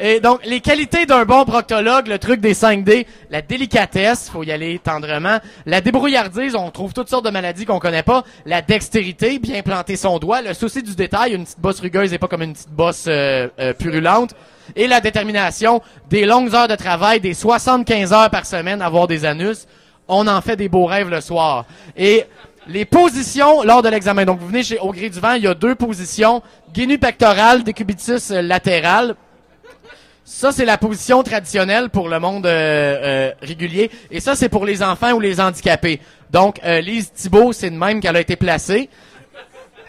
Et donc, les qualités d'un bon proctologue, le truc des 5D, la délicatesse, faut y aller tendrement, la débrouillardise, on trouve toutes sortes de maladies qu'on connaît pas, la dextérité, bien planter son doigt, le souci du détail, une petite bosse rugueuse et pas comme une petite bosse purulente, et la détermination, des longues heures de travail, des 75 heures par semaine, avoir des anus, on en fait des beaux rêves le soir. Et les positions lors de l'examen, donc vous venez chez Au Gré du Vent, il y a 2 positions, guinu pectoral, décubitus latéral. Ça, c'est la position traditionnelle pour le monde régulier. Et ça, c'est pour les enfants ou les handicapés. Donc, Lise Thibault, c'est de même qu'elle a été placée.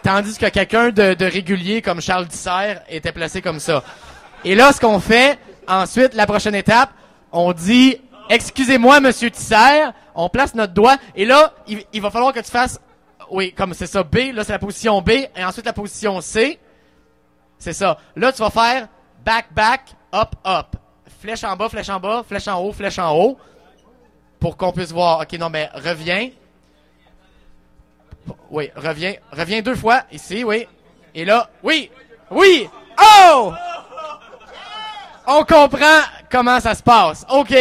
Tandis que quelqu'un de régulier, comme Charles Dissert, était placé comme ça. Et là, ce qu'on fait, ensuite, la prochaine étape, on dit « Excusez-moi, Monsieur Dissert », on place notre doigt. Et là, il va falloir que tu fasses... Oui, comme c'est ça, B. Là, c'est la position B. Et ensuite, la position C. C'est ça. Là, tu vas faire « Back, back ». Up, up. Flèche en bas, flèche en bas, flèche en haut, flèche en haut. Pour qu'on puisse voir. OK, non, mais reviens. Oui, reviens. Reviens 2 fois. Ici, oui. Et là, oui. Oui. Oh! On comprend comment ça se passe. OK.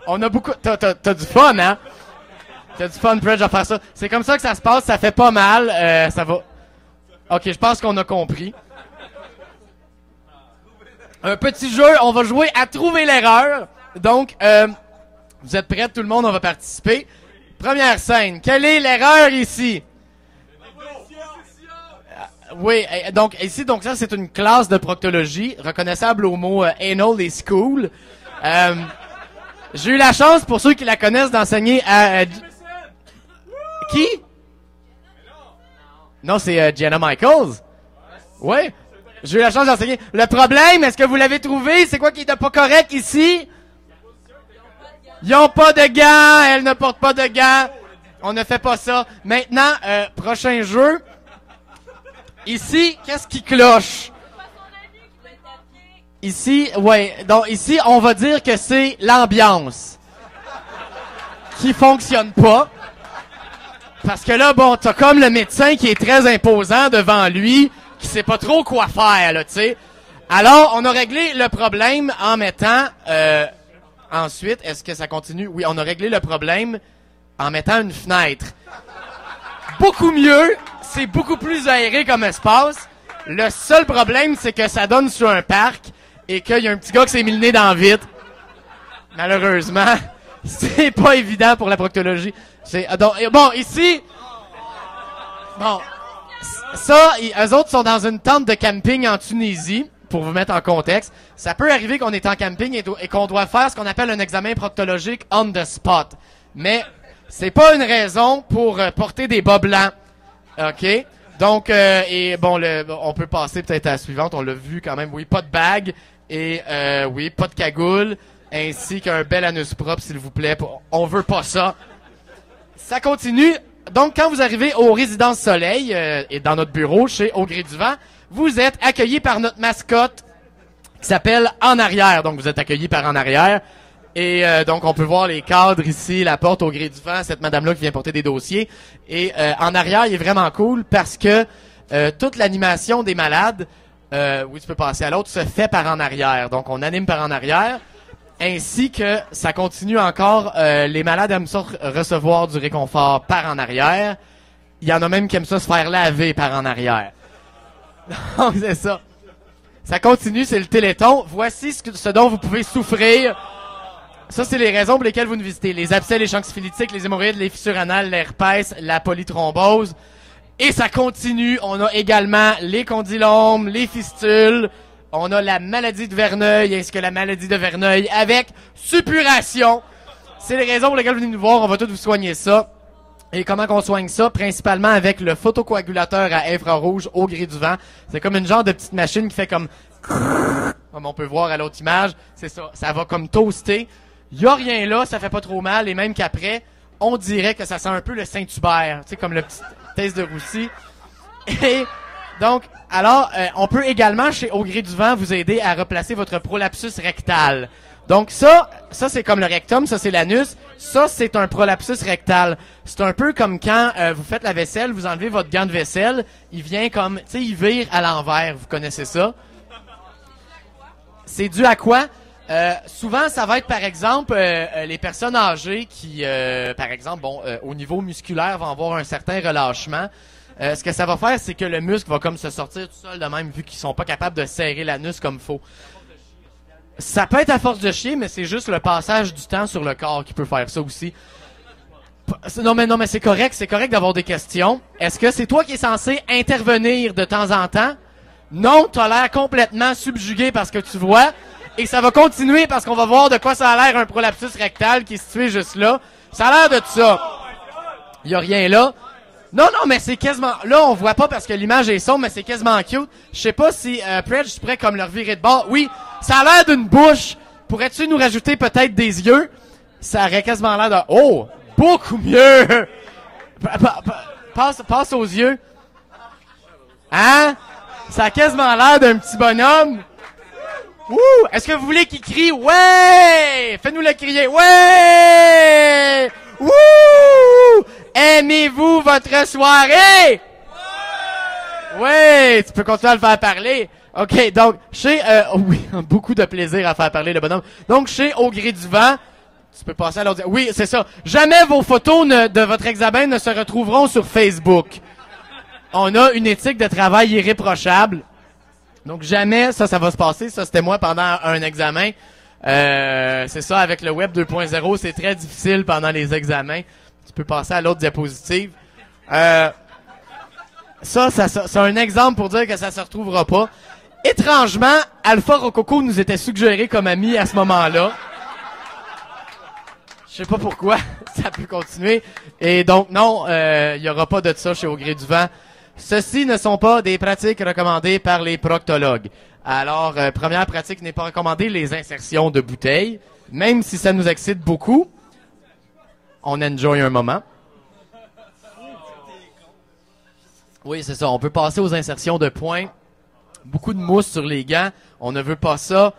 On a beaucoup... T'as du fun, hein? T'as du fun, Predge, à faire ça. C'est comme ça que ça se passe. Ça fait pas mal. Ça va... OK, je pense qu'on a compris. Un petit jeu, on va jouer à trouver l'erreur. Donc, vous êtes prêts, tout le monde, on va participer. Première scène, quelle est l'erreur ici? Oui, donc ici, donc ça c'est une classe de proctologie, reconnaissable au mot anal et school. J'ai eu la chance, pour ceux qui la connaissent, d'enseigner à... Qui? Non, c'est Jenna Michaels. Oui. J'ai eu la chance d'enseigner. Le problème, est-ce que vous l'avez trouvé? C'est quoi qui est pas correct ici? Ils ont pas de gants. Elle ne porte pas de gants. On ne fait pas ça. Maintenant, prochain jeu. Ici, qu'est-ce qui cloche? Ici, ouais. Donc, ici, on va dire que c'est l'ambiance qui fonctionne pas. Parce que là, bon, t'as comme le médecin qui est très imposant devant lui, qui sait pas trop quoi faire, là, tu sais. Alors, on a réglé le problème en mettant... ensuite, est-ce que ça continue? Oui, on a réglé le problème en mettant une fenêtre. Beaucoup mieux, c'est beaucoup plus aéré comme espace. Le seul problème, c'est que ça donne sur un parc et qu'il y a un petit gars qui s'est mis le nez dans le vide. Malheureusement, c'est pas évident pour la proctologie. Donc, bon, ici... Bon... Ça, eux autres sont dans une tente de camping en Tunisie, pour vous mettre en contexte. Ça peut arriver qu'on est en camping et qu'on doit faire ce qu'on appelle un examen proctologique on the spot. Mais c'est pas une raison pour porter des bas blancs. OK? Donc, et bon, on peut passer peut-être à la suivante. On l'a vu quand même. Oui, pas de bague et oui, pas de cagoule, ainsi qu'un bel anus propre, s'il vous plaît. On veut pas ça. Ça continue. Donc, quand vous arrivez aux Résidences Soleil et dans notre bureau chez Au Gré du Vent, vous êtes accueillis par notre mascotte qui s'appelle En Arrière. Donc, vous êtes accueillis par En Arrière. Et donc, on peut voir les cadres ici, la porte Au Gré du Vent, cette madame-là qui vient porter des dossiers. Et En Arrière, il est vraiment cool parce que toute l'animation des malades, oui, tu peux passer à l'autre, se fait par En Arrière. Donc, on anime par En Arrière. Ainsi que ça continue encore, les malades aiment ça recevoir du réconfort par en arrière. Il y en a même qui aiment ça se faire laver par en arrière. Donc c'est ça. Ça continue, c'est le Téléthon. Voici ce dont vous pouvez souffrir. Ça, c'est les raisons pour lesquelles vous nous visitez. Les abcès, les champs syphilitiques, les hémorroïdes, les fissures anales, l'herpès, la polythrombose. Et ça continue. On a également les condylomes, les fistules. On a la maladie de Verneuil ainsi que la maladie de Verneuil avec suppuration. C'est les raisons pour lesquelles vous venez nous voir. On va tout vous soigner ça. Et comment qu'on soigne ça? Principalement avec le photocoagulateur à infrarouge Au Gré du Vent. C'est comme une genre de petite machine qui fait comme on peut voir à l'autre image. C'est ça. Ça va comme toaster. Il y a rien là, ça fait pas trop mal. Et même qu'après, on dirait que ça sent un peu le Saint-Hubert. Tu sais, comme le petit test de Roussy. Et donc, alors, on peut également, chez Au Gré du Vent, vous aider à replacer votre prolapsus rectal. Donc ça c'est comme le rectum, ça c'est l'anus. Ça, c'est un prolapsus rectal. C'est un peu comme quand vous faites la vaisselle, vous enlevez votre gant de vaisselle, il vient comme, tu sais, il vire à l'envers. Vous connaissez ça? C'est dû à quoi? Souvent, ça va être, par exemple, les personnes âgées qui, par exemple, au niveau musculaire, vont avoir un certain relâchement. Ce que ça va faire, c'est que le muscle va comme se sortir tout seul de même, vu qu'ils sont pas capables de serrer l'anus comme faut. Ça peut être à force de chier, mais c'est juste le passage du temps sur le corps qui peut faire ça aussi. Non mais c'est correct d'avoir des questions. Est-ce que c'est toi qui es censé intervenir de temps en temps? Non, t'as l'air complètement subjugué parce que tu vois, et ça va continuer parce qu'on va voir de quoi ça a l'air un prolapsus rectal qui est situé juste là. Ça a l'air de ça. Y a rien là. Non, mais c'est quasiment... Là, on voit pas parce que l'image est sombre, mais c'est quasiment cute. Je sais pas si, Predge, tu pourrais comme le revirer de bord. Oui, ça a l'air d'une bouche. Pourrais-tu nous rajouter peut-être des yeux? Ça aurait quasiment l'air de... Oh! Beaucoup mieux! Passe aux yeux. Hein? Ça a quasiment l'air d'un petit bonhomme. Ouh! Est-ce que vous voulez qu'il crie? Ouais! Fais-nous le crier. Ouais! Ouh! Aimez-vous votre soirée? Ouais! Tu peux continuer à le faire parler. OK, donc, oui, beaucoup de plaisir à faire parler le bonhomme. Donc, chez Au Gré du Vent, tu peux passer à l'autre. Oui, c'est ça. Jamais vos photos de votre examen ne se retrouveront sur Facebook. On a une éthique de travail irréprochable. Donc, jamais ça va se passer. Ça, c'était moi pendant un examen. C'est ça, avec le Web 2.0, c'est très difficile pendant les examens. Tu peux passer à l'autre diapositive. Ça, c'est un exemple pour dire que ça se retrouvera pas. Étrangement, Alpha Rococo nous était suggéré comme ami à ce moment-là. Je sais pas pourquoi, ça peut continuer. Et donc, non, il y aura pas de ça chez Au Gré du Vent. Ceci ne sont pas des pratiques recommandées par les proctologues. Alors, première pratique n'est pas recommandée, les insertions de bouteilles. Même si ça nous excite beaucoup, on enjoy un moment. Oui, c'est ça. On peut passer aux insertions de points. Beaucoup de mousse sur les gants. On ne veut pas ça.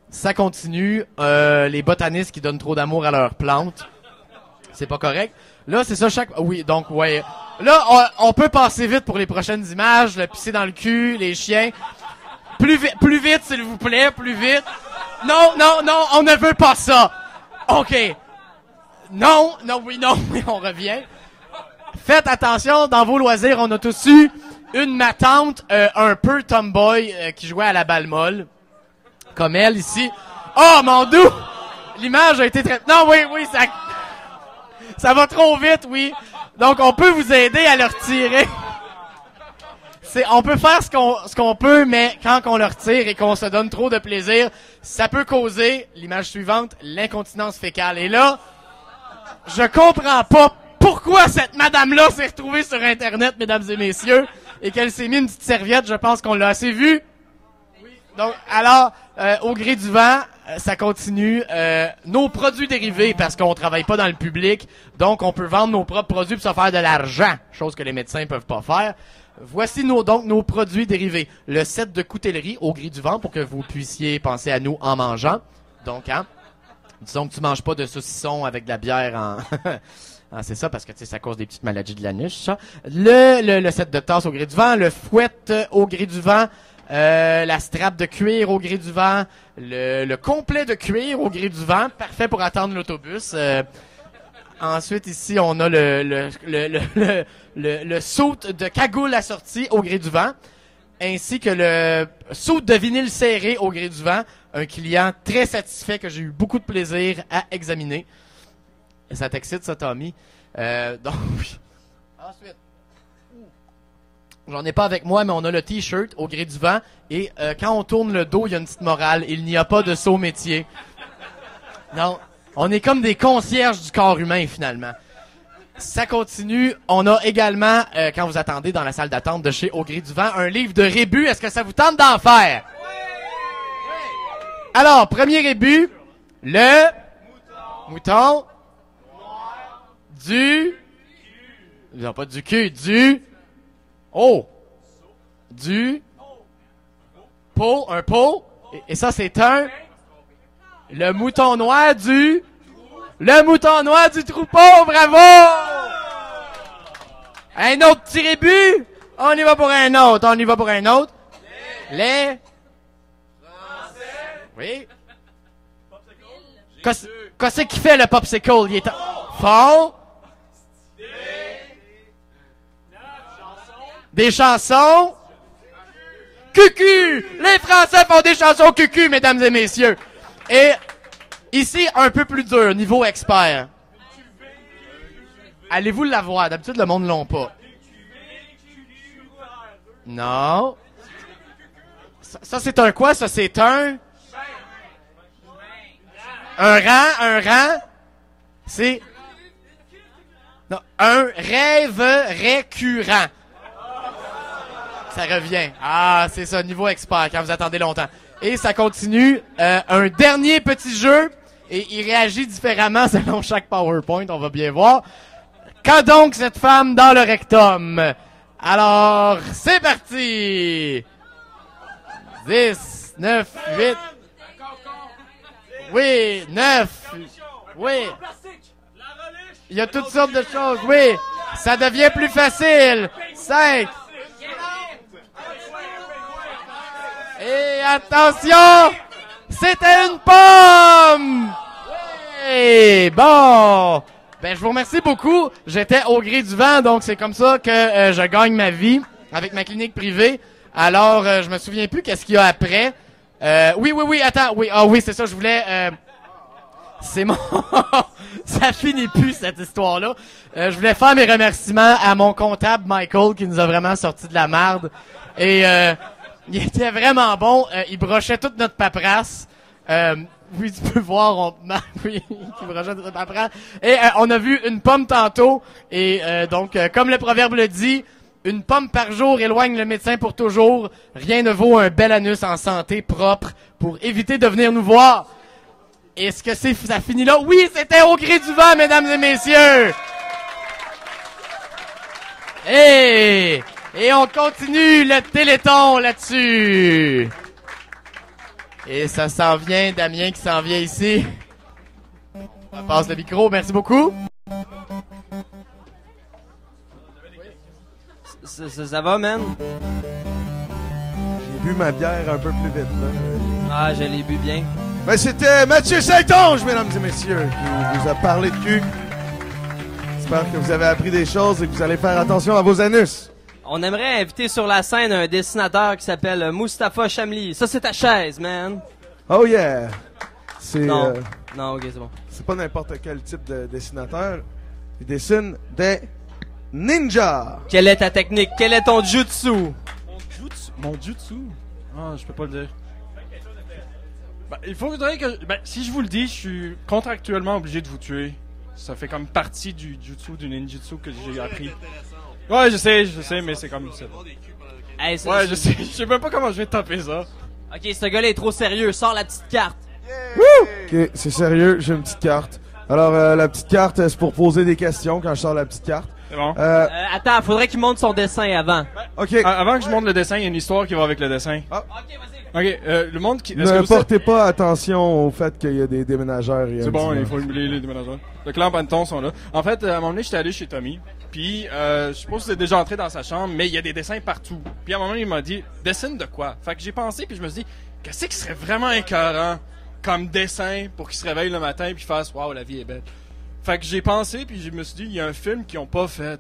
Ça continue. Les botanistes qui donnent trop d'amour à leurs plantes. C'est pas correct. Là, c'est ça chaque... Oui, donc, ouais. Là, on peut passer vite pour les prochaines images. Le pisser dans le cul, les chiens. Plus vite, s'il vous plaît, plus vite. Non, on ne veut pas ça. OK. Non, oui, on revient. Faites attention, dans vos loisirs, on a tous eu une matante un peu tomboy qui jouait à la balle molle. Comme elle, ici. Oh, mon doux! L'image a été très... Non, oui, ça va trop vite, oui. Donc, on peut vous aider à le retirer. On peut faire ce qu'on peut, mais quand on le retire et qu'on se donne trop de plaisir, ça peut causer, l'image suivante, l'incontinence fécale. Et là, je comprends pas pourquoi cette madame-là s'est retrouvée sur Internet, mesdames et messieurs, et qu'elle s'est mis une petite serviette. Je pense qu'on l'a assez vu. Donc, alors, Au Gré du Vent, ça continue. Nos produits dérivés, parce qu'on travaille pas dans le public, donc on peut vendre nos propres produits pour se faire de l'argent, chose que les médecins peuvent pas faire. Voici nos produits dérivés. Le set de coutellerie Au Gré du Vent pour que vous puissiez penser à nous en mangeant. Donc, disons que tu manges pas de saucisson avec de la bière en... c'est ça, parce que tu sais, ça cause des petites maladies de l'anus, ça. Le set de tasses Au Gré du Vent, le fouet Au Gré du Vent, la strap de cuir Au Gré du Vent, le complet de cuir Au Gré du Vent, parfait pour attendre l'autobus. Ensuite, ici, on a le saut de cagoule assorti Au Gré du Vent, ainsi que le saut de vinyle serré Au Gré du Vent. Un client très satisfait que j'ai eu beaucoup de plaisir à examiner. Ça t'excite, ça, Tommy? Donc, oui. Ensuite, j'en ai pas avec moi, mais on a le T-shirt Au Gré du Vent. Et quand on tourne le dos, il y a une petite morale. Il n'y a pas de saut métier. Non. On est comme des concierges du corps humain, finalement. Ça continue. On a également, quand vous attendez dans la salle d'attente de chez Au Gré du Vent, un livre de rébus. Est-ce que ça vous tente d'en faire? Alors, premier rébut, le mouton du... Non, pas du cul, du... Oh! Du... Pot, un pot. Et ça, c'est un... Le mouton noir du... Le mouton noir du troupeau, bravo! Un autre petit rébut? On y va pour un autre, Les... Français... Oui. Qu'est-ce qu'il fait, le popsicle? Il est fond. Des chansons. Cucu! Les Français font des chansons cucu, mesdames et messieurs. Et ici, un peu plus dur, niveau expert. Allez-vous l'avoir? D'habitude, le monde ne l'a pas. Non. Ça, c'est un quoi? Ça, c'est un... Un rang. C'est... Non, un rêve récurrent. Ça revient. Ah, c'est ça, niveau expert, quand vous attendez longtemps. Et ça continue. Un dernier petit jeu. Et il réagit différemment selon chaque PowerPoint, on va bien voir. Qu'a donc cette femme dans le rectum? Alors, c'est parti! 10, 9, 8... Oui, 9... Oui... Il y a toutes sortes de choses, oui! Ça devient plus facile! 5... Et attention! C'était une pomme! Oui! Bon! Ben, je vous remercie beaucoup. J'étais au gré du vent, donc c'est comme ça que je gagne ma vie avec ma clinique privée. Alors, je me souviens plus qu'est-ce qu'il y a après. Oui, attends. Oui, c'est ça, je voulais... c'est mon... Ça finit plus, cette histoire-là. Je voulais faire mes remerciements à mon comptable, Michael, qui nous a vraiment sorti de la marde. Et il était vraiment bon. Il brochait toute notre paperasse. Oui, tu peux voir, oui, qui brochait toute notre paperasse. Et on a vu une pomme tantôt. Et donc, comme le proverbe le dit... Une pomme par jour éloigne le médecin pour toujours. Rien ne vaut un bel anus en santé propre pour éviter de venir nous voir. Est-ce que ça finit là? Oui, c'était au gré du vent, mesdames et messieurs. Et on continue le Téléthon là-dessus. Et ça s'en vient, Damien qui s'en vient ici. On passe le micro, merci beaucoup. Ça va, man? J'ai bu ma bière un peu plus vite, là. Ah, je l'ai bu bien. Ben, c'était Mathieu Saint-Onge, mesdames et messieurs, qui vous a parlé de cul. J'espère que vous avez appris des choses et que vous allez faire attention à vos anus. On aimerait inviter sur la scène un dessinateur qui s'appelle Mustapha Chamli. Ça, c'est ta chaise, man. Oh yeah! C'est... Non, ok, c'est bon. C'est pas n'importe quel type de dessinateur. Il dessine des... ninjas! Quelle est ta technique? Quel est ton jutsu? Mon jutsu? Ah, je peux pas le dire. Ben, il faudrait que... Ben, si je vous le dis, je suis contractuellement obligé de vous tuer. Ça fait comme partie du jutsu, du ninjutsu que j'ai appris. Ouais, je sais, mais c'est comme ça. Hey, ouais, je sais même pas comment je vais taper ça. Ok, ce gars-là est trop sérieux. Sors la petite carte. Ok, c'est sérieux, j'ai une petite carte. Alors, la petite carte, c'est pour poser des questions quand je sors la petite carte. C'est bon. Attends, faudrait qu'il monte son dessin avant. Ok. Avant que je monte le dessin, il y a une histoire qui va avec le dessin. Ah. Ok, vas-y. Ok, le monde qui... Ne portez pas attention au fait qu'il y a des déménageurs. C'est bon, il faut oublier les déménageurs. Le clan Panton sont là. En fait, à un moment donné, j'étais allé chez Tommy. Puis, je suppose que vous êtes déjà entré dans sa chambre, mais il y a des dessins partout. Puis, à un moment, il m'a dit, dessine de quoi? Fait que j'ai pensé, puis je me suis dit, qu'est-ce qui serait vraiment écœurant comme dessin pour qu'il se réveille le matin puis fasse, waouh, la vie est belle. Fait que j'ai pensé, puis je me suis dit, il y a un film qu'ils ont pas fait.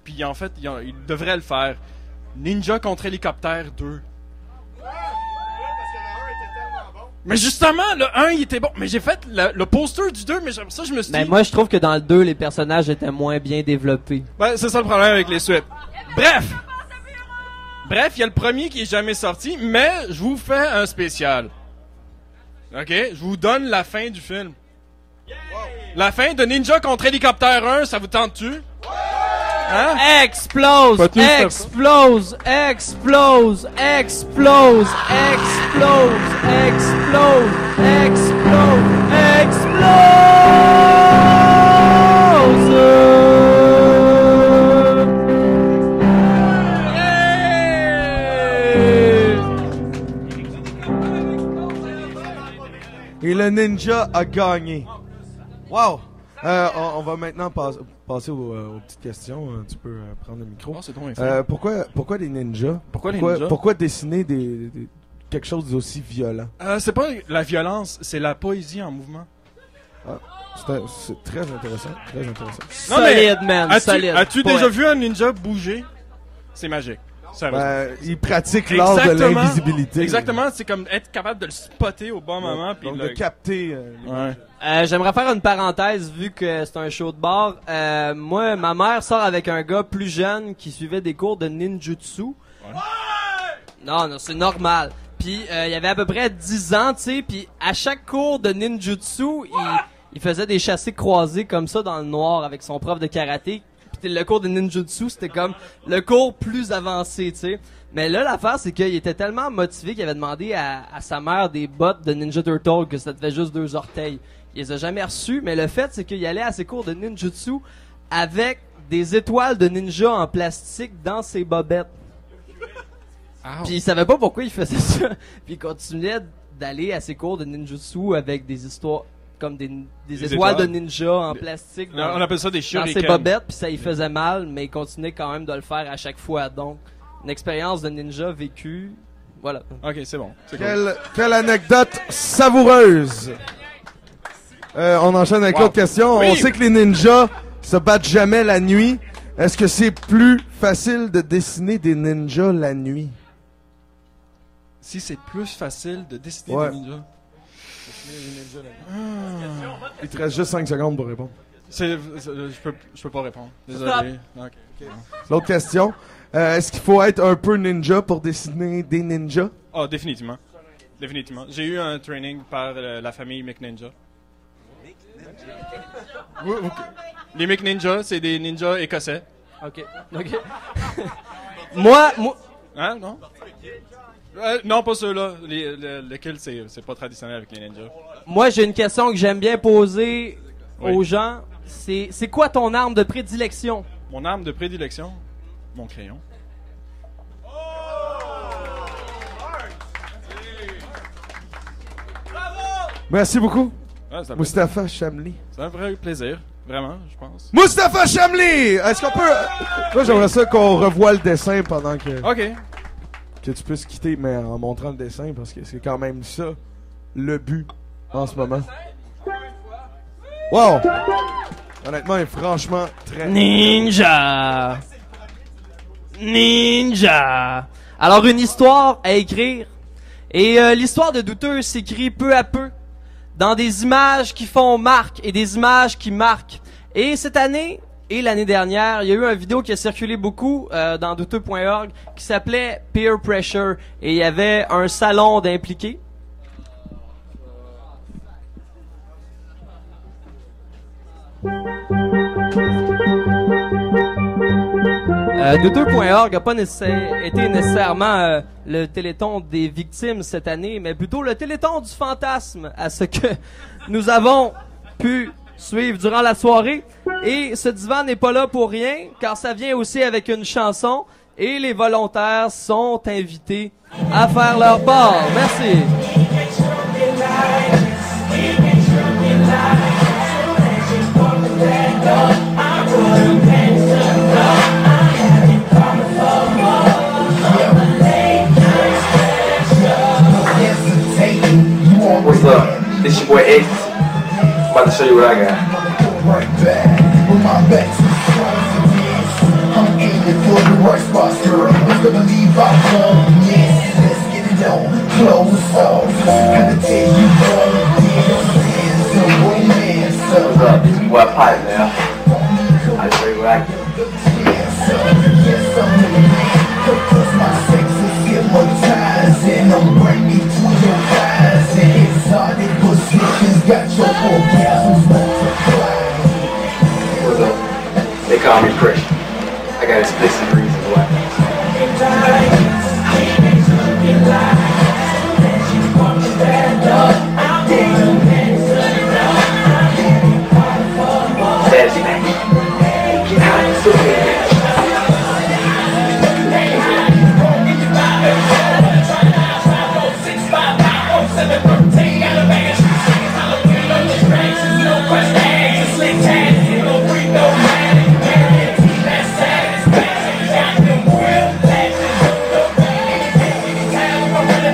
Puis, en fait, ils devraient le faire. Ninja contre hélicoptère 2. Mais justement, le 1, il était bon. Mais j'ai fait le poster du 2, mais ça, je me suis dit... Ben, moi, je trouve que dans le 2, les personnages étaient moins bien développés. Ben, c'est ça le problème avec les suites. Bref, il y a le premier qui est jamais sorti, mais je vous fais un spécial. OK? Je vous donne la fin du film. La fin de Ninja contre Hélicoptère 1, ça vous tente-tu? Hein? Explose! Explose! Explose! Explose! Explose! Explose! Explose! Explose! Et le ninja a gagné. Wow! On va maintenant passer aux petites questions. Tu peux prendre le micro. Oh, c'est pourquoi des ninjas? Pourquoi les ninjas? Pourquoi dessiner quelque chose d'aussi violent? C'est pas la violence, c'est la poésie en mouvement. C'est très intéressant, très intéressant. Solide, man, solide. As-tu déjà vu un ninja bouger? C'est magique. Il pratique l'art de l'invisibilité. Exactement, c'est comme être capable de le spotter au bon moment. Puis de capter. J'aimerais faire une parenthèse, vu que c'est un show de bar. Moi, ma mère sort avec un gars plus jeune qui suivait des cours de ninjutsu. Ouais. Non, c'est normal. Puis il avait à peu près 10 ans, tu sais, puis à chaque cours de ninjutsu, il faisait des chassés croisés comme ça dans le noir avec son prof de karaté. Puis le cours de ninjutsu, c'était comme le cours plus avancé, tu sais. Mais là, l'affaire, c'est qu'il était tellement motivé qu'il avait demandé à sa mère des bottes de Ninja Turtle que ça te fait juste 2 orteils. Il les a jamais reçus, mais le fait, c'est qu'il allait à ses cours de ninjutsu avec des étoiles de ninja en plastique dans ses bobettes. Puis il savait pas pourquoi il faisait ça. Puis il continuait d'aller à ses cours de ninjutsu avec des histoires comme des étoiles de ninja en plastique. On appelle ça des shurikens. Dans ses bobettes, puis ça lui faisait mal, mais il continuait quand même de le faire à chaque fois. Donc, une expérience de ninja vécue. Voilà. Ok, c'est bon. Quelle anecdote savoureuse! On enchaîne avec l'autre question. Oui. On sait que les ninjas se battent jamais la nuit. Est-ce que c'est plus facile de dessiner des ninjas la nuit? Si c'est plus facile de dessiner des ninjas. Il te reste juste 5 secondes pour répondre. Je peux pas répondre. Désolé. Okay. L'autre question. Est-ce qu'il faut être un peu ninja pour dessiner des ninjas? Oh, définitivement. Définitivement. J'ai eu un training par la famille McNinja. Les McNinja, c'est des ninjas écossais. Ok. Moi... Hein, non? Non, pas ceux-là. Lesquels, c'est pas traditionnel avec les ninjas. Moi, j'ai une question que j'aime bien poser aux gens. C'est quoi ton arme de prédilection? Mon arme de prédilection? Mon crayon. Merci beaucoup. Moustapha Chamli. C'est un vrai plaisir. Vraiment, je pense. Moustapha Chamli! Est-ce qu'on peut... Moi, j'aimerais ça qu'on revoie le dessin pendant que... OK. Que tu puisses quitter, mais en montrant le dessin, parce que c'est quand même ça, le but, en ce moment. Wow! Honnêtement, et franchement, très... Ninja! Alors, une histoire à écrire. Et l'histoire de Douteux s'écrit peu à peu, dans des images qui font marque et des images qui marquent. Et cette année... Et l'année dernière, il y a eu une vidéo qui a circulé beaucoup dans douteux.org qui s'appelait Peer Pressure. Et il y avait un salon d'impliqués. Douteux.org n'a pas été nécessairement le téléthon des victimes cette année, mais plutôt le téléthon du fantasme, à ce que nous avons pu suivre durant la soirée. Et ce divan n'est pas là pour rien, car ça vient aussi avec une chanson, et les volontaires sont invités à faire leur part. Merci. What's up? This your boy X. I'm about to show you what I got. Right back, with my back to the front. I'm aiming for the right spots, girl. I'm gonna leave out home. Yes, let's get it on. Close off. Gonna tell you all dance, so romance. What's up? This is what pipe now. I'll show you what I got. Yes, I'm the man. Cause my sex is hypnotizing. I'm bringing to your eyes. And exotic positions got your orgasms multiplied. They call me Chris. I got explicit reasons why. Daddy, get out of the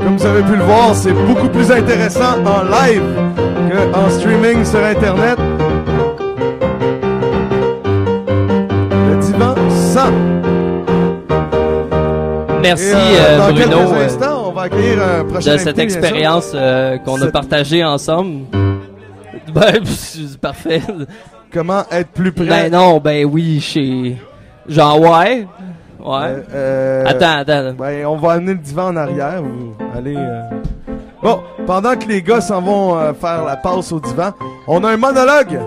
Comme vous avez pu le voir, c'est beaucoup plus intéressant en live qu'en streaming sur Internet. Le divan sans. Merci dans Bruno quelques instants, on va accueillir un prochain de cette invité, bien sûr. expérience qu'on a partagée ensemble. Ben, c'est parfait. Comment être plus près? Ben non, ben oui, chez... Genre, ouais. Attends. Ben, on va amener le divan en arrière. Vous allez... Bon, pendant que les gars s'en vont faire la passe au divan, on a un monologue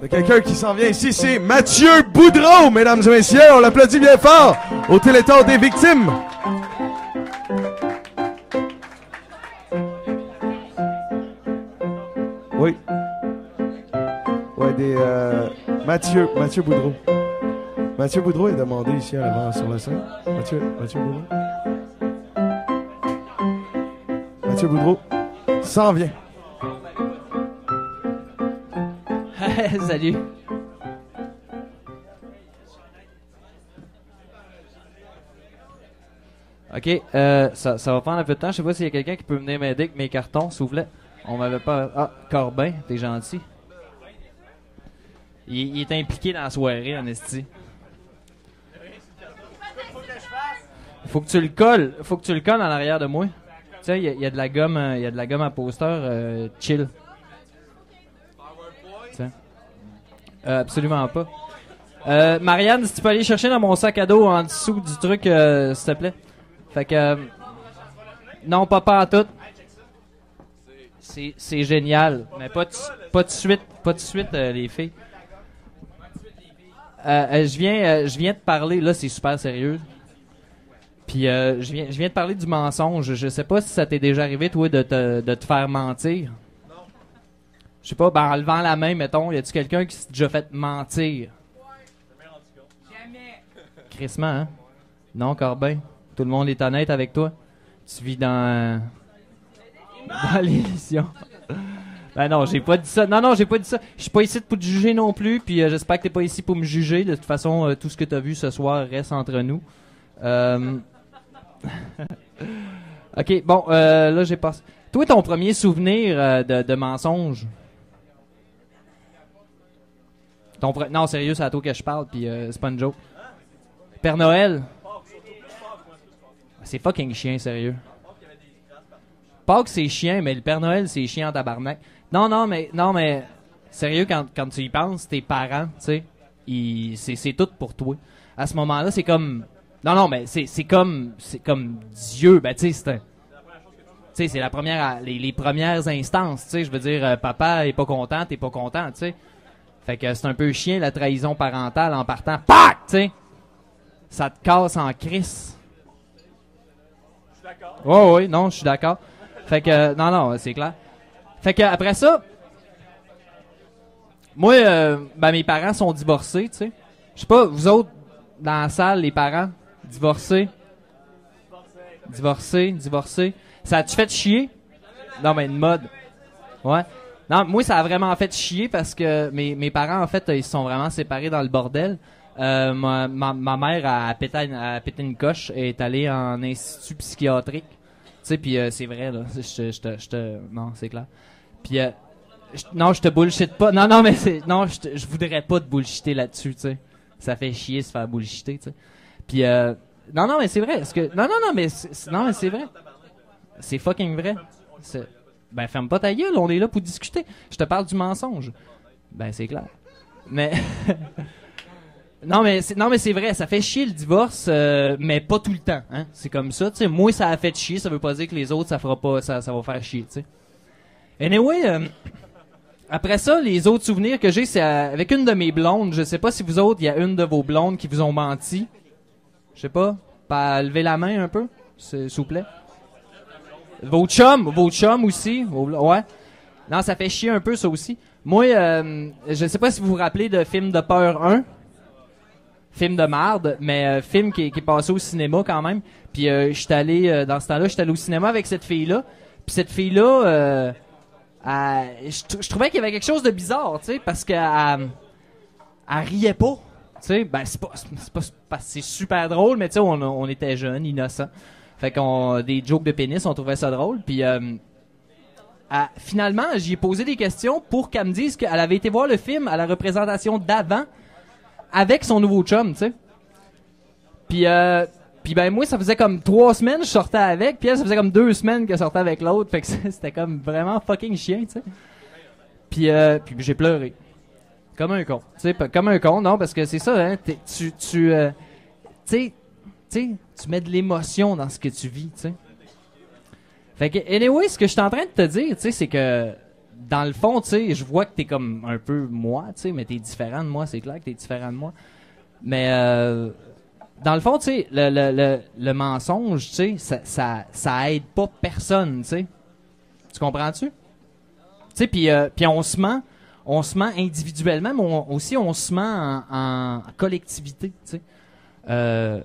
de quelqu'un qui s'en vient ici. C'est Mathieu Boudreau, mesdames et messieurs. On l'applaudit bien fort au Téléthon des victimes. Oui. Ouais, Mathieu Boudreau. Mathieu Boudreau est demandé ici à l'avant sur la scène. Mathieu Boudreau. Mathieu Boudreau s'en vient. Salut. Ok, ça va prendre un peu de temps. Je sais pas s'il y a quelqu'un qui peut venir m'aider avec mes cartons, s'il vous plaît. On m'avait pas... Ah, Corbin, t'es gentil. Il est impliqué dans la soirée, en esti. Faut que tu le colles en arrière de moi. Tu sais, il y a de la gomme, à poster, chill. Tiens. Absolument pas. Marianne, si tu peux aller chercher dans mon sac à dos en dessous du truc, s'il te plaît. Fait que... non, pas en tout. C'est génial. Mais pas de suite, les filles. Je viens de parler, là, c'est super sérieux. Puis je viens de parler du mensonge. Je sais pas si ça t'est déjà arrivé, toi, de te faire mentir. Non. Je sais pas, en levant la main, mettons, y a-tu quelqu'un qui s'est déjà fait mentir? Jamais. Crissement, hein? Non, Corbin? Tout le monde est honnête avec toi? Tu vis dans l'émission. Ben non, j'ai pas dit ça. Non, j'ai pas dit ça. Je suis pas ici pour te juger non plus, puis j'espère que t'es pas ici pour me juger. De toute façon, tout ce que t'as vu ce soir reste entre nous. Ok, bon, là j'ai passé. Toi, ton premier souvenir de mensonge? Non, sérieux, c'est à toi que je parle, puis c'est pas une joke. Père Noël? C'est fucking chien, sérieux. Pâques, c'est chien, mais le Père Noël, c'est chien en tabarnak. Non, mais sérieux, quand tu y penses, tes parents, tu sais, c'est tout pour toi. À ce moment-là, c'est comme... Non, mais c'est comme Dieu, ben tu sais, c'est la première, les premières instances, tu sais, je veux dire, papa est pas content, t'es pas content, tu sais. Fait que c'est un peu chien, la trahison parentale en partant, PAC, tu sais. Ça te casse en crisse. Je suis d'accord. Oui, non, je suis d'accord. Fait que, non, c'est clair. Fait que, après ça, moi, mes parents sont divorcés, tu sais. Je sais pas, vous autres, dans la salle, les parents, divorcés. Ça a-tu fait chier? Non, mais une mode. Ouais. Non, moi, ça a vraiment fait chier parce que mes parents, en fait, ils se sont vraiment séparés dans le bordel. Ma mère a pété une coche et est allée en institut psychiatrique. Tu sais, puis c'est vrai, là. Non, c'est clair. Puis non, je te bullshit pas. Non, mais non, je voudrais pas te bullshiter là-dessus, tu sais. Ça fait chier se faire bullshiter, tu sais. Puis non, mais c'est vrai. Non, mais c'est vrai. C'est fucking vrai. Ben, ferme pas ta gueule, on est là pour discuter. Je te parle du mensonge. Ben, c'est clair. Mais non, mais c'est vrai, ça fait chier le divorce, mais pas tout le temps, hein. C'est comme ça, tu sais. Moi, ça a fait chier, ça veut pas dire que les autres, ça fera pas, ça va faire chier, tu sais. Anyway, après ça, les autres souvenirs que j'ai, c'est avec une de mes blondes. Je sais pas si vous autres, il y a une de vos blondes qui vous ont menti. Je sais pas. Pas lever la main un peu, s'il vous plaît. Vos chums aussi. Ouais. Non, ça fait chier un peu, ça aussi. Moi, je sais pas si vous vous rappelez de Film de peur 1. Film de marde, mais film qui est passé au cinéma quand même. Puis j'étais allé, dans ce temps-là, j'étais allé au cinéma avec cette fille-là. Puis cette fille-là, je trouvais qu'il y avait quelque chose de bizarre, tu sais, parce qu'elle riait pas. Tu sais, ben c'est pas c'est super drôle, mais tu sais, on était jeunes, innocents. Fait qu'on des jokes de pénis, on trouvait ça drôle. Puis finalement, j'y ai posé des questions pour qu'elle me dise qu'elle avait été voir le film à la représentation d'avant avec son nouveau chum, tu sais. Puis ben moi, ça faisait comme 3 semaines je sortais avec, puis elle, ça faisait comme 2 semaines qu'elle sortait avec l'autre, fait que c'était comme vraiment fucking chiant, tu sais. Puis j'ai pleuré. Comme un con. Tu sais, comme un con, non, parce que c'est ça, hein, tu mets de l'émotion dans ce que tu vis, tu sais. Fait que, anyway, ce que je suis en train de te dire, tu sais, c'est que, dans le fond, tu sais, je vois que t'es comme un peu moi, tu sais, mais t'es différent de moi, c'est clair que t'es différent de moi. Mais, dans le fond, tu sais, le mensonge, tu sais, ça aide pas personne, tu sais. Tu comprends-tu? Tu sais, puis on se ment individuellement, mais aussi on se ment en collectivité, tu sais.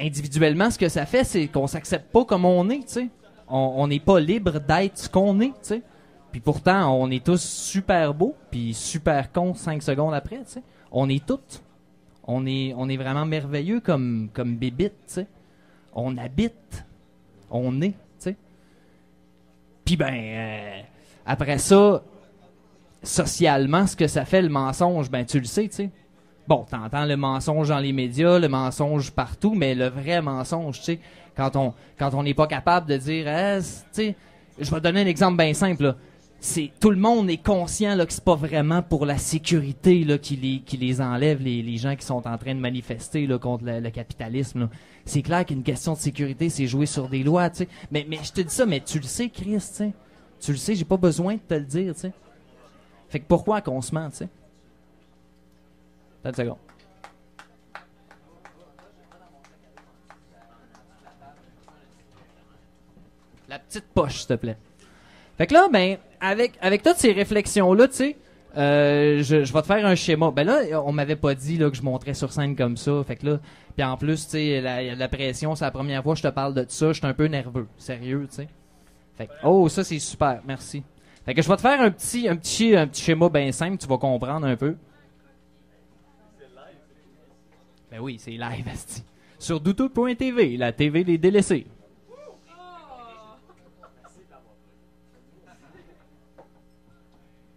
Individuellement, ce que ça fait, c'est qu'on s'accepte pas comme on est, tu sais. On n'est pas libre d'être ce qu'on est, tu sais. Puis pourtant, on est tous super beaux, puis super cons 5 secondes après, tu sais. On est toutes. On est vraiment merveilleux comme bébites, tu sais. On habite. On est, tu sais. Puis ben, après ça, socialement, ce que ça fait le mensonge, ben tu le sais, tu sais. Bon, t'entends le mensonge dans les médias, le mensonge partout, mais le vrai mensonge, tu sais, quand on n'est pas capable de dire, tu sais, je vais donner un exemple bien simple, là. Tout le monde est conscient là que c'est pas vraiment pour la sécurité là qui les enlève les gens qui sont en train de manifester là contre le capitalisme là. C'est clair qu'une question de sécurité, c'est jouer sur des lois, tu sais. Mais je te dis ça, mais tu le sais, Chris, tu sais. Tu le sais, j'ai pas besoin de te le dire, tu sais. Fait que pourquoi qu'on se ment, tu sais? Attends une seconde. La petite poche, s'il te plaît. Fait que là, ben, avec toutes ces réflexions-là, tu sais, je vais te faire un schéma. Ben là, on m'avait pas dit là que je monterais sur scène comme ça. Fait que là, puis en plus, tu sais, la pression, c'est la première fois que je te parle de ça. Je suis un peu nerveux, sérieux, tu sais. Fait que, oh, ça c'est super, merci. Fait que je vais te faire un petit schéma bien simple, tu vas comprendre un peu. Ben oui, c'est live, asti. Sur douteux.tv, la TV des délaissés.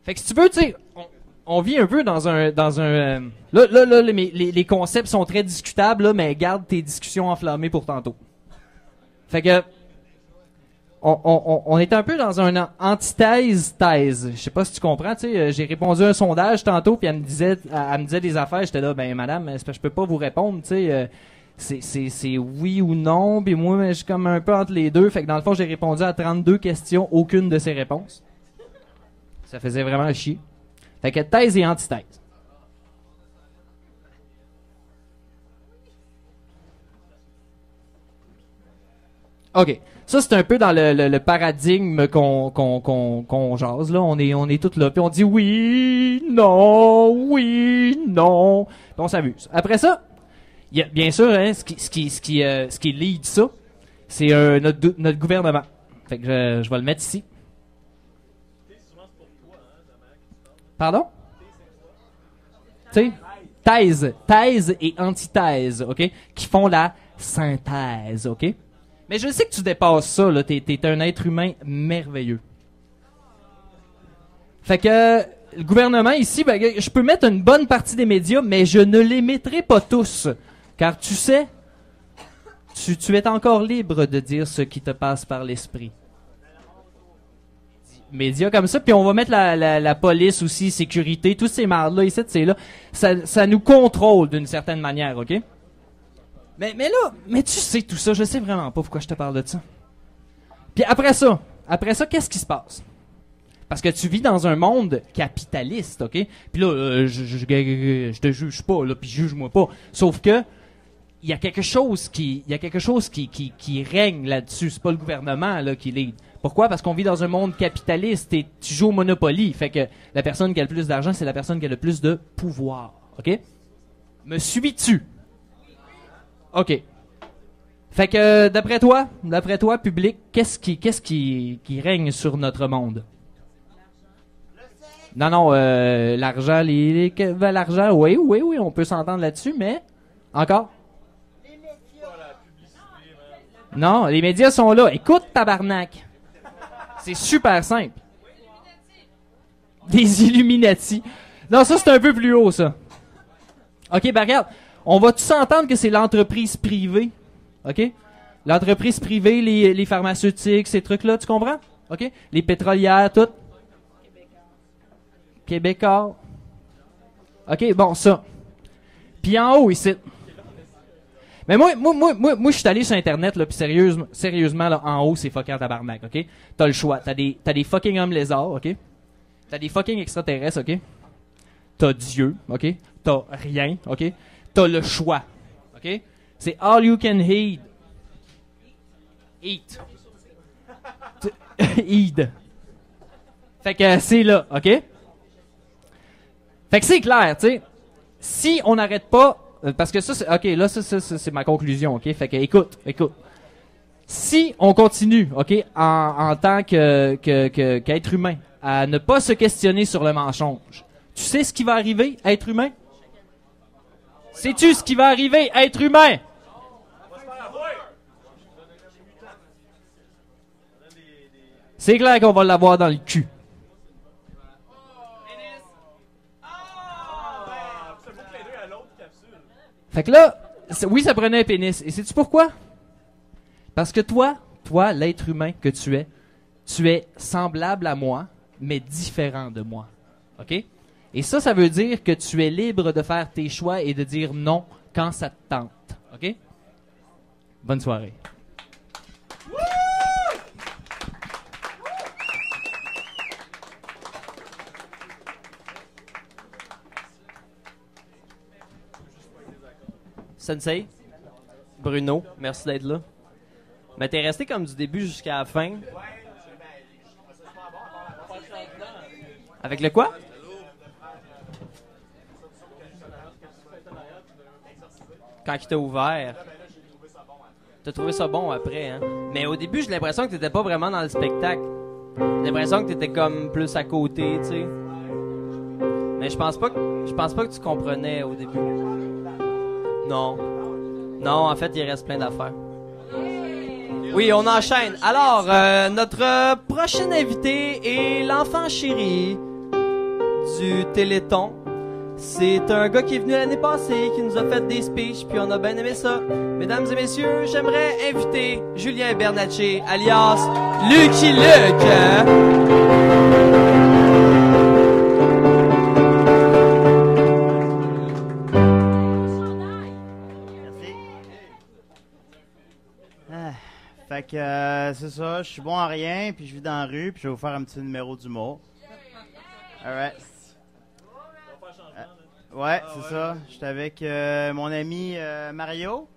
Fait que si tu veux, tu sais, on vit un peu dans un là, les concepts sont très discutables, là, mais garde tes discussions enflammées pour tantôt. Fait que, on est un peu dans un antithèse-thèse. Je sais pas si tu comprends, tu sais, j'ai répondu à un sondage tantôt, puis elle me disait des affaires, j'étais là, ben madame, c'est parce que je peux pas vous répondre, tu sais, c'est oui ou non, puis moi, je suis comme un peu entre les deux, fait que dans le fond, j'ai répondu à 32 questions, aucune de ces réponses. Ça faisait vraiment chier. Fait que thèse et antithèse. OK. Ça, c'est un peu dans le paradigme qu'on jase, là. On est tous là, puis on dit oui, non, puis on s'amuse. Après ça, il y a, bien sûr, hein, ce qui lead ça, c'est notre gouvernement. Fait que je vais le mettre ici. Pardon? Tu sais, thèse et antithèse, OK? Qui font la synthèse, OK? Mais je sais que tu dépasses ça, là. T'es un être humain merveilleux. Fait que le gouvernement ici, ben, je peux mettre une bonne partie des médias, mais je ne les mettrai pas tous. Car tu sais, tu es encore libre de dire ce qui te passe par l'esprit. Médias comme ça, puis on va mettre la police aussi, sécurité, tous ces mardes-là, ici, c'est là. Ça nous contrôle d'une certaine manière, OK? Mais tu sais tout ça, je sais vraiment pas pourquoi je te parle de ça. Puis après ça, qu'est-ce qui se passe? Parce que tu vis dans un monde capitaliste, OK? Puis là, je te juge pas, là, puis juge-moi pas. Sauf que il y a quelque chose qui règne là-dessus. C'est pas le gouvernement là qui lead. Pourquoi? Parce qu'on vit dans un monde capitaliste et tu joues au Monopoly. Fait que la personne qui a le plus d'argent, c'est la personne qui a le plus de pouvoir. OK? Me suis-tu? OK. Fait que d'après toi, public, qu'est-ce qui règne sur notre monde? Non, l'argent, l'argent, oui, on peut s'entendre là-dessus, mais encore? Non, les médias sont là. Écoute, tabarnak. C'est super simple. Des Illuminati. Non, ça, c'est un peu plus haut, ça. OK, ben regarde. On va tous entendre que c'est l'entreprise privée. OK? L'entreprise privée, les pharmaceutiques, ces trucs-là, tu comprends? OK? Les pétrolières, tout. Québécois. OK, bon, ça. Puis en haut, ici. Mais moi, je suis allé sur Internet, là, pis sérieusement, là, en haut, c'est fucking tabarnak, OK? T'as le choix. T'as des fucking hommes lézards, OK? T'as des fucking extraterrestres, OK? T'as Dieu, OK? T'as rien, OK? T'as le choix, OK? C'est all you can eat. Eat. Eat. Fait que c'est là, OK? Fait que c'est clair, tu sais. Si on n'arrête pas... Parce que ça, c'est... OK, là, ça, c'est ma conclusion, OK? Fait que, écoute. Si on continue, OK, en tant qu'être humain, à ne pas se questionner sur le mensonge, tu sais ce qui va arriver, être humain? Sais-tu ce qui va arriver, être humain? C'est clair qu'on va l'avoir dans le cul. Fait que là, oui, ça prenait un pénis. Et sais-tu pourquoi? Parce que toi, l'être humain que tu es semblable à moi, mais différent de moi. OK? Et ça veut dire que tu es libre de faire tes choix et de dire non quand ça te tente. OK? Bonne soirée. Sensei, Bruno, merci d'être là. Mais t'es resté comme du début jusqu'à la fin. Avec le quoi? Quand il t'a ouvert. T'as trouvé ça bon après, hein? Mais au début, j'ai l'impression que t'étais pas vraiment dans le spectacle. J'ai l'impression que t'étais comme plus à côté, tu sais. Mais je pense pas que tu comprenais au début. Non, en fait, il reste plein d'affaires. Oui, on enchaîne. Alors, notre prochain invité est l'enfant chéri du Téléthon. C'est un gars qui est venu l'année passée, qui nous a fait des speeches, puis on a bien aimé ça. Mesdames et messieurs, j'aimerais inviter Julien Bernatchez, alias Lucky Luke. Fait que c'est ça, je suis bon à rien, puis je vis dans la rue, puis je vais vous faire un petit numéro d'humour. Alright. Ouais, c'est ça. J'étais avec mon ami Mario.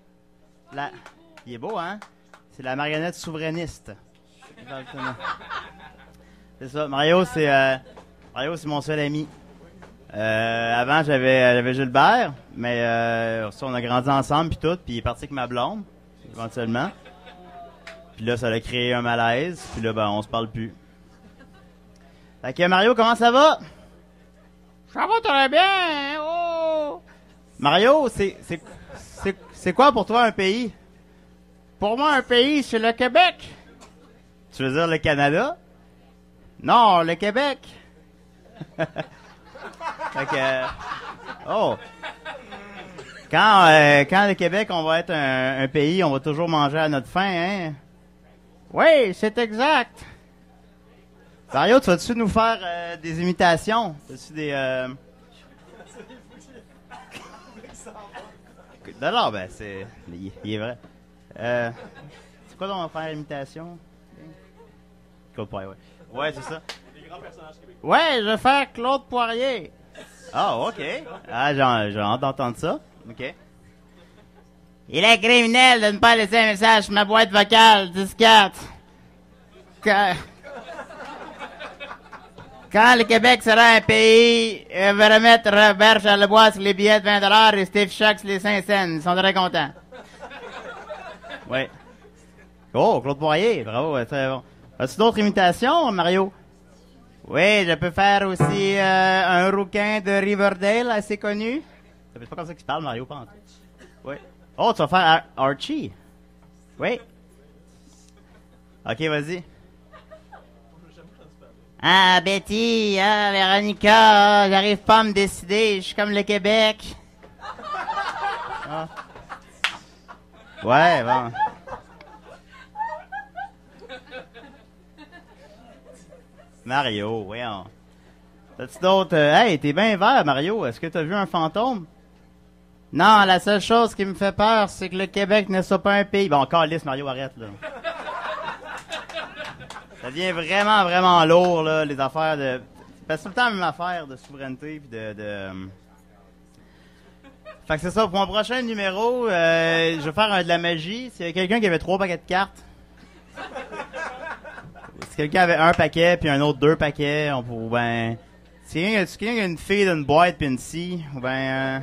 Il est beau, hein? C'est la marionnette souverainiste. Exactement. C'est ça. Mario, c'est mon seul ami. Avant, j'avais Gilbert, mais ça, on a grandi ensemble, puis tout, puis il est parti avec ma blonde, éventuellement. Puis là, ça a créé un malaise. Puis là, ben, on se parle plus. Fait que Mario, comment ça va? Ça va très bien, oh! Mario, c'est quoi pour toi un pays? Pour moi, un pays, c'est le Québec. Tu veux dire le Canada? Non, le Québec. Fait que, oh! Quand le Québec, on va être un pays, on va toujours manger à notre faim, hein? Oui, c'est exact! Mario, tu vas-tu nous faire des imitations? As-tu des... Non, ben, il est vrai. C'est quoi donc faire l'imitation? Claude Poirier, ouais. Ouais, c'est ça. Les grands personnages québécois. Ouais, je vais faire Claude Poirier. Ah, OK. Ah, j'ai hâte d'entendre ça. OK. Il est criminel de ne pas laisser un message sur ma boîte vocale, 10-4. Quand le Québec sera un pays, il va remettre Robert Charlebois sur les billets de 20$ et Steve Shock sur les 5 cents. Ils sont très contents. Ouais. Oh, Claude Poirier, bravo, très bon. As-tu d'autres imitations, Mario? Oui, je peux faire aussi un rouquin de Riverdale assez connu. C'est pas comme ça qu'il parle, Mario, pas en tout. Oui. Oh, tu vas faire Archie. Oui. Ok, vas-y. Ah, Betty, ah, Véronica, j'arrive pas à me décider, je suis comme le Québec. Ah. Ouais, bon. Mario, voyons. T'as-tu d'autres... hey, t'es bien vert, Mario. Est-ce que t'as vu un fantôme? Non, la seule chose qui me fait peur, c'est que le Québec ne soit pas un pays. Bon, calisse, Mario, arrête, là. Ça devient vraiment, vraiment lourd, là, les affaires de... C'est tout le temps la même affaire de souveraineté puis de... Fait que c'est ça, pour mon prochain numéro, je vais faire de la magie. S'il y a quelqu'un qui avait 3 paquets de cartes... Si quelqu'un avait un paquet, puis un autre 2 paquets, ou ben... Si quelqu'un a une fille d'une boîte puis une scie, ou ben...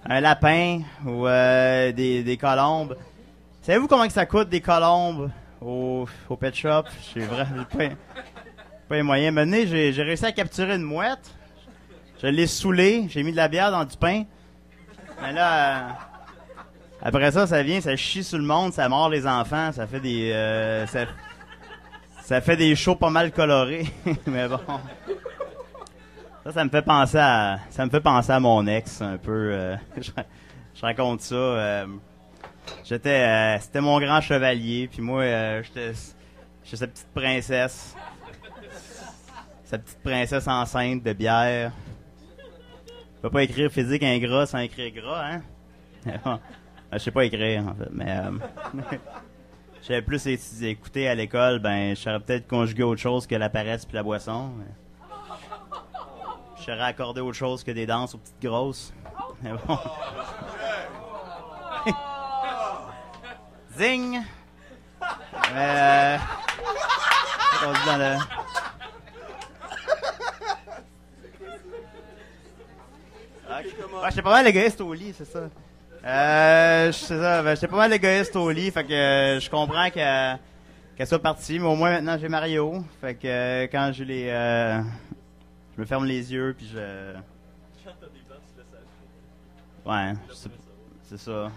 un lapin, ou des colombes. Savez-vous comment que ça coûte des colombes au pet shop? J'ai vraiment pas les moyens. Maintenant, j'ai réussi à capturer une mouette. Je l'ai saoulée, j'ai mis de la bière dans du pain. Mais là... après ça, ça vient, ça chie sur le monde, ça mord les enfants, ça fait des... ça fait des shows pas mal colorés. Mais bon... Ça me fait penser à mon ex un peu. Je raconte ça. C'était mon grand chevalier, puis moi j'étais sa petite princesse. Sa petite princesse enceinte de bière. Je peux pas écrire physique ingrat sans écrire gras, hein? Bon, je sais pas écrire en fait, mais j'avais plus écouté à l'école, ben je saurais peut-être conjuguer autre chose que la paresse puis la boisson. Je serais accordé autre chose que des danses aux petites grosses. Mais bon. Zing! On dit dans le... Ouais, j'étais pas mal égoïste au lit, c'est ça. C'est ça, j'étais pas mal égoïste au lit, fait que je comprends qu'elle soit partie, mais au moins maintenant j'ai Mario. Fait que quand j'ai les... je me ferme les yeux, puis je... Ouais, c'est ça.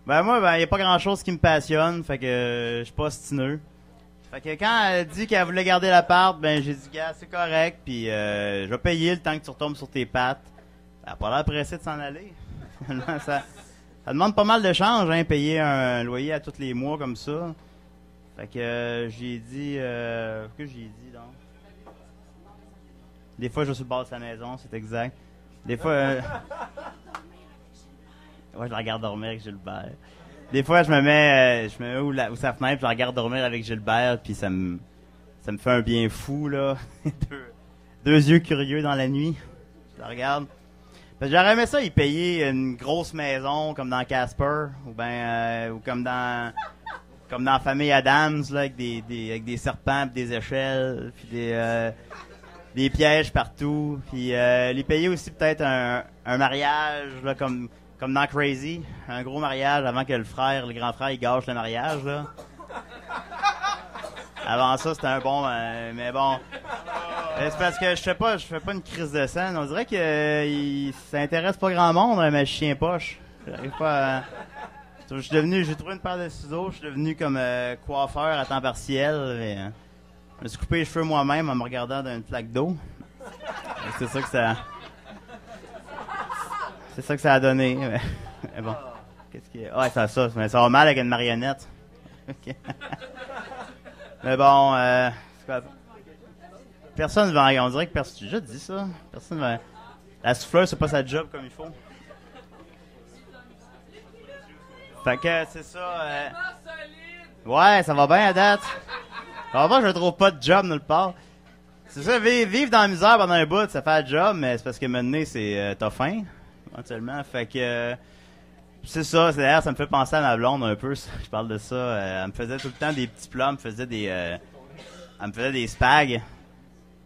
Ben moi, y a pas grand-chose qui me passionne, fait que je suis pas ostineux. Fait que quand elle dit qu'elle voulait garder l'appart, ben j'ai dit, gars, c'est correct, puis je vais payer le temps que tu retombes sur tes pattes. Elle a pas l'air pressée de s'en aller. ça demande pas mal de change, hein, payer un loyer à tous les mois comme ça. Fait que j'ai dit... que j'ai dit, donc? Des fois, je vais sur le bord de sa maison, c'est exact. Des fois... ouais, je la regarde dormir avec Gilbert. Des fois, je me mets où sa fenêtre, je la regarde dormir avec Gilbert, puis ça me fait un bien fou, là. deux yeux curieux dans la nuit. Je la regarde. Parce que j'aurais aimé ça, y payer une grosse maison, comme dans Casper, ou comme dans la famille Adams, là, avec des serpents, pis des échelles, puis des pièges partout, puis les payer aussi peut-être un mariage, là, comme dans Crazy, un gros mariage avant que le grand frère, il gâche le mariage, là. Avant ça, c'était un bon, mais bon. C'est parce que je fais pas une crise de scène. On dirait que ça intéresse pas grand monde, ma chien poche. J'arrive pas à... j'ai trouvé une paire de ciseaux, je suis devenu comme coiffeur à temps partiel. Mais, me suis coupé les cheveux moi-même en me regardant dans une flaque d'eau. C'est ça que ça... C'est ça que ça a donné. Mais bon. Qu'est-ce qui est... Ouais, c'est ça. Mais ça va mal avec une marionnette. Ok. Mais bon, c'est quoi? Personne va... On dirait que personne... J'ai déjà dit ça. Personne va... La souffleuse, c'est pas sa job comme il faut. Fait que c'est ça. Ouais, ça va bien à date. Ça va pas, je trouve pas de job nulle part. C'est ça, vivre dans la misère pendant un bout, ça fait un job, mais c'est parce que maintenant, t'as faim, éventuellement. Fait que... c'est ça, d'ailleurs, ça me fait penser à ma blonde un peu. Je parle de ça. Elle me faisait tout le temps des petits plats, elle me faisait des spags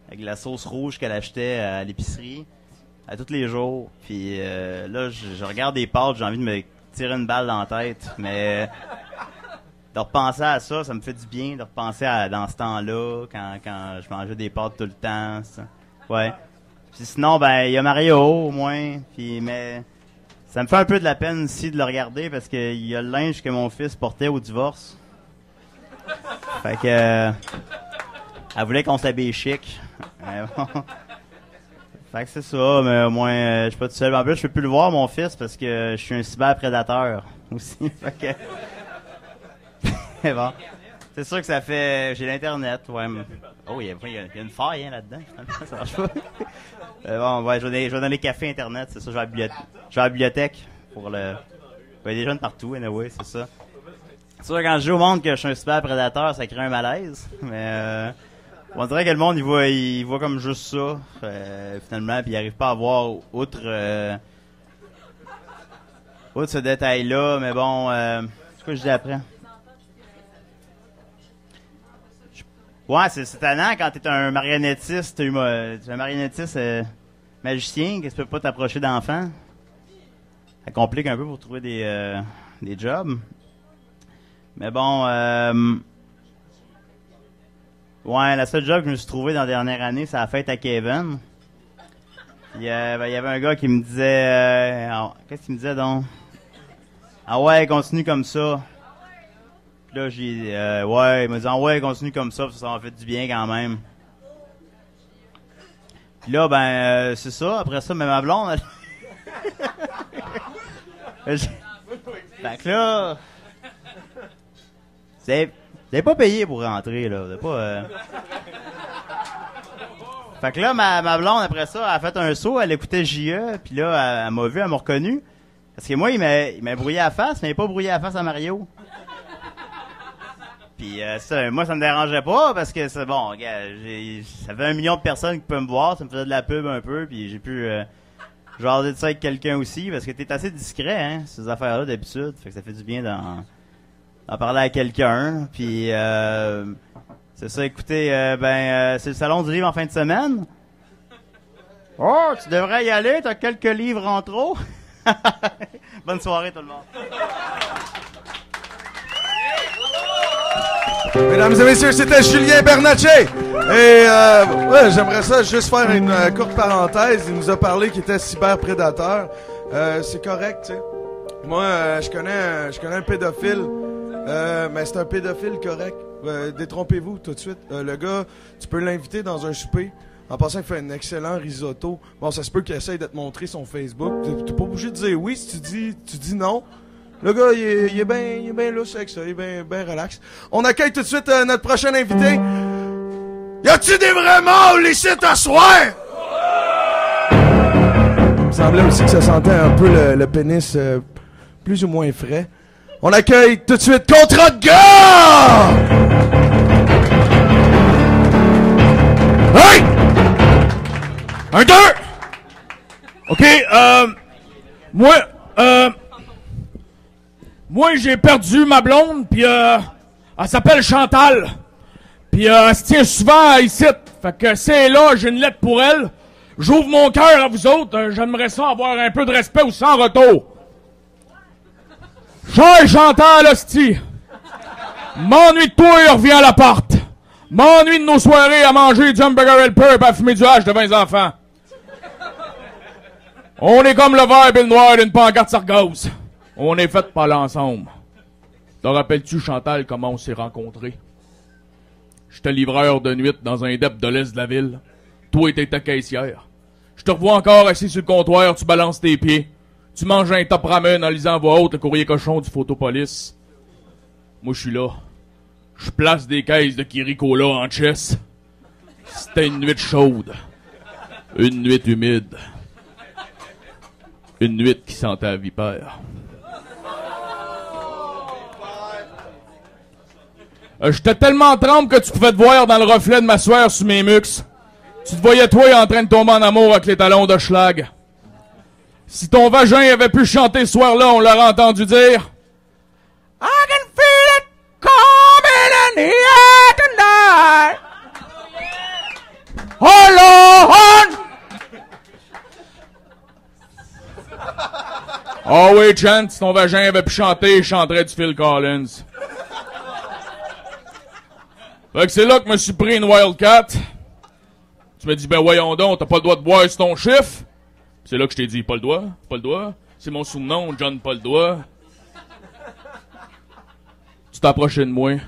avec de la sauce rouge qu'elle achetait à l'épicerie à tous les jours. Puis là, je regarde des pâtes, j'ai envie de me tirer une balle dans la tête. Mais de repenser à ça, ça me fait du bien de repenser dans ce temps-là, quand je mangeais des pâtes tout le temps. Ça. Ouais. Puis sinon, ben, il y a Mario au moins. Puis mais ça me fait un peu de la peine aussi de le regarder parce qu'il y a le linge que mon fils portait au divorce. Fait que elle voulait qu'on s'habille chic. Bon. Fait que c'est ça, mais au moins je suis pas tout seul. En plus, je peux plus le voir mon fils parce que je suis un cyberprédateur aussi. Fait que mais bon. C'est sûr que ça fait... J'ai l'internet, ouais. Oh, il y a une faille là-dedans. Ça marche pas. Bon, ouais, je vais dans les cafés internet, c'est ça. Je vais à la bibliothèque pour le... Il y a des jeunes partout, anyway, c'est ça. C'est sûr, quand je dis au monde que je suis un super prédateur, ça crée un malaise. Mais on dirait que le monde, il voit comme juste ça, finalement, puis il arrive pas à voir outre ce détail-là. Mais bon, c'est quoi je dis après? Ouais, c'est tannant quand t'es un marionnettiste, un marionnettiste magicien, que tu peux pas t'approcher d'enfants. Ça complique un peu pour trouver des jobs. Mais bon, ouais, la seule job que je me suis trouvé dans la dernière année, c'est la fête à Kevin. Il y avait un gars qui me disait, qu'est-ce qu'il me disait donc? Ah ouais, continue comme ça. Là, ouais, il m'a dit, ah ouais, continue comme ça m'a fait du bien quand même. Puis là, ben, c'est ça, après ça, mais ma blonde, fait que là, vous avez pas payé pour rentrer, là, vous avez pas, Fait que là, ma blonde, après ça, elle a fait un saut, elle écoutait J.E., puis là, elle m'a vu, elle m'a reconnu. Parce que moi, il m'a brouillé la face, mais il m'a pas brouillé la face à Mario. Puis ça, moi, ça me dérangeait pas parce que c'est bon, regarde, ça fait 1 million de personnes qui peuvent me voir, ça me faisait de la pub un peu, puis j'ai pu jaser de ça avec quelqu'un aussi parce que t'es assez discret, hein, ces affaires-là d'habitude, fait que ça fait du bien d'en parler à quelqu'un. Puis c'est ça, écoutez, c'est le salon du livre en fin de semaine. Oh, tu devrais y aller, t'as quelques livres en trop. Bonne soirée tout le monde. Mesdames et messieurs, c'était Julien Bernatchez. Et ouais, j'aimerais ça juste faire une courte parenthèse. Il nous a parlé qu'il était cyberprédateur. C'est correct, tu sais. Moi, je connais un pédophile, mais c'est un pédophile correct. Détrompez-vous tout de suite. Le gars, tu peux l'inviter dans un souper. En passant, il fait un excellent risotto. Bon, ça se peut qu'il essaye de te montrer son Facebook. T'es pas obligé de dire oui si tu dis non. Le gars, il est bien lousse avec ça, il est bien relax. On accueille tout de suite notre prochain invité. Y a-tu des vrais morts ici à soir? Il me semblait aussi que ça sentait un peu le pénis plus ou moins frais. On accueille tout de suite Contrat de gars! Hey! 1, 2! OK, moi, j'ai perdu ma blonde, puis elle s'appelle Chantal. Puis elle se tient souvent ici. Fait que c'est là, j'ai une lettre pour elle. J'ouvre mon cœur à vous autres. J'aimerais ça avoir un peu de respect aussi en retour. Cher Chantal, hostie. M'ennuie de toi et reviens à l'appart. M'ennuie de nos soirées à manger du hamburger helper et à fumer du hache devant les enfants. On est comme le vert et le noir d'une pancarte sargose. On est fait par l'ensemble. Te rappelles-tu, Chantal, comment on s'est rencontrés? J'étais livreur de nuit dans un dep de l'est de la ville. Toi, t'étais caissière. Je te revois encore assis sur le comptoir, tu balances tes pieds. Tu manges un top ramen en lisant à voix haute le courrier cochon du Photopolis. Moi, je suis là. Je place des caisses de Kiricola en chess. C'était une nuit chaude. Une nuit humide. Une nuit qui sentait la vipère. J'étais tellement trempe que tu pouvais te voir dans le reflet de ma sueur sur mes mucs. Tu te voyais toi en train de tomber en amour avec les talons de schlag. Si ton vagin avait pu chanter ce soir-là, on l'aurait entendu dire I can feel it coming in the air tonight. Oh Lord! Oh oui, Chant, si ton vagin avait pu chanter, il chanterait du Phil Collins. Fait que c'est là que je me suis pris une Wildcat. Tu m'as dit, ben voyons donc, t'as pas le droit de boire sur ton chiffre. C'est là que je t'ai dit, pas le doigt. C'est mon surnom, John pas le doigt. Tu t'es approché de moi. Puis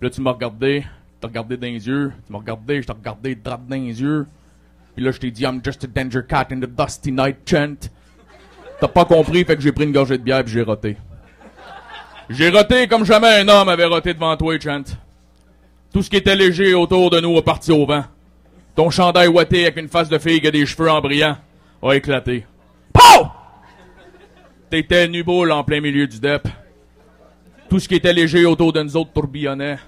là, tu m'as regardé. T'as regardé dans les yeux. Tu m'as regardé, je t'ai regardé droit dans les yeux. Puis là, je t'ai dit, I'm just a danger cat in the dusty night, Chant. T'as pas compris, fait que j'ai pris une gorgée de bière puis j'ai roté. J'ai roté comme jamais un homme avait roté devant toi, Chant. Tout ce qui était léger autour de nous a parti au vent. Ton chandail ouaté avec une face de fille qui a des cheveux embrillants a éclaté. Pow! T'étais nu-boule en plein milieu du dep. Tout ce qui était léger autour de nous autres tourbillonnait.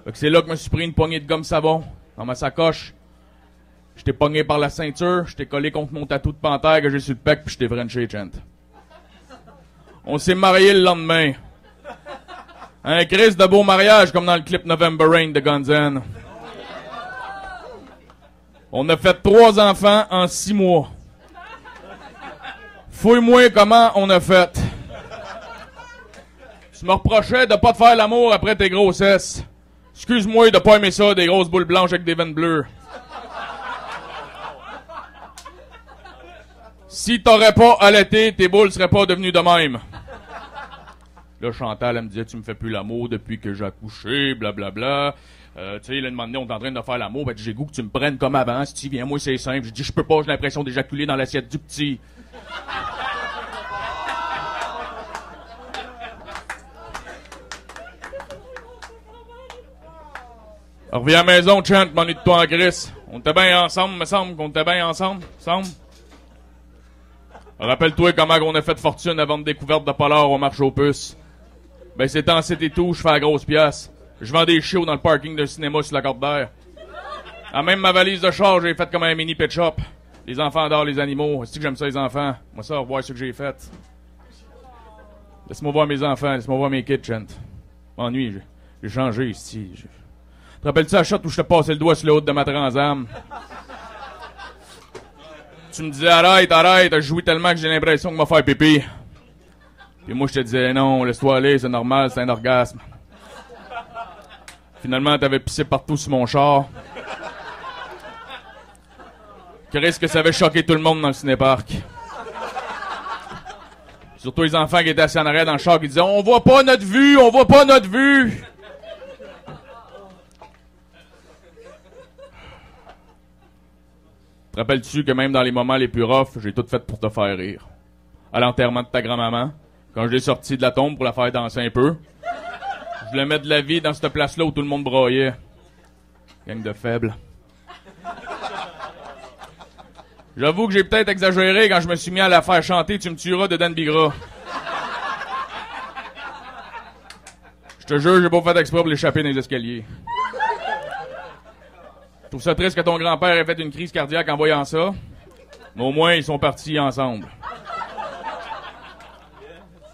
Fait que c'est là que je me suis pris une poignée de gomme savon dans ma sacoche. Je t'ai pogné par la ceinture, je t'ai collé contre mon tatou de panthère que j'ai sur le pec puis je t'ai frenché, Chant. On s'est mariés le lendemain. Un Christ de beau mariage comme dans le clip November Rain de Guns N'. On a fait 3 enfants en 6 mois. Fouille-moi comment on a fait. Tu me reprochais de pas te faire l'amour après tes grossesses. Excuse-moi de pas aimer ça, des grosses boules blanches avec des veines bleues. Si t'aurais pas allaité, tes boules seraient pas devenues de même. Là, Chantal, elle me disait, tu me fais plus l'amour depuis que j'ai accouché, blablabla. Tu sais, là, une moment donné, on est en train de faire l'amour, ben, j'ai goût que tu me prennes comme avant. Si tu viens, moi, c'est simple. J'ai dit, je peux pas, j'ai l'impression d'éjaculer dans l'assiette du petit. Reviens à la maison, Chant, m'ennuie de toi en Chris. On était bien ensemble, me semble qu'on était bien ensemble, Rappelle-toi comment on a fait fortune avant de découverte de polar au marché aux puces. Ben, c'est en site et tout, je fais la grosse pièce. Je vends des shows dans le parking d'un cinéma sur la corde d'air. À même ma valise de char, j'ai fait comme un mini pet shop. Les enfants adorent les animaux. Est-ce que j'aime ça, les enfants? Moi, ça, voir ce que j'ai fait. Laisse-moi voir mes enfants, laisse-moi voir mes kids, Chant. M'ennuie, j'ai changé ici. Te rappelles-tu la shot où je te passais le doigt sur le haut de ma transam? Tu me disais, arrête, je jouis tellement que j'ai l'impression que m'a faire pipi. Puis moi, je te disais, non, laisse-toi aller, c'est normal, c'est un orgasme. Finalement, t'avais pissé partout sur mon char. Qu'est-ce que ça avait choqué tout le monde dans le cinéparc. Surtout les enfants qui étaient assis en arrière dans le char qui disaient, on voit pas notre vue. Te rappelles-tu que même dans les moments les plus roughs, j'ai tout fait pour te faire rire? À l'enterrement de ta grand-maman, quand je l'ai sorti de la tombe pour la faire danser un peu, je voulais mettre de la vie dans cette place-là où tout le monde broyait. Gang de faibles. J'avoue que j'ai peut-être exagéré quand je me suis mis à la faire chanter « Tu me tueras » de Dan Bigra. Je te jure, j'ai pas fait exprès pour l'échapper dans les escaliers. Je trouve ça triste que ton grand-père ait fait une crise cardiaque en voyant ça. Mais au moins, ils sont partis ensemble.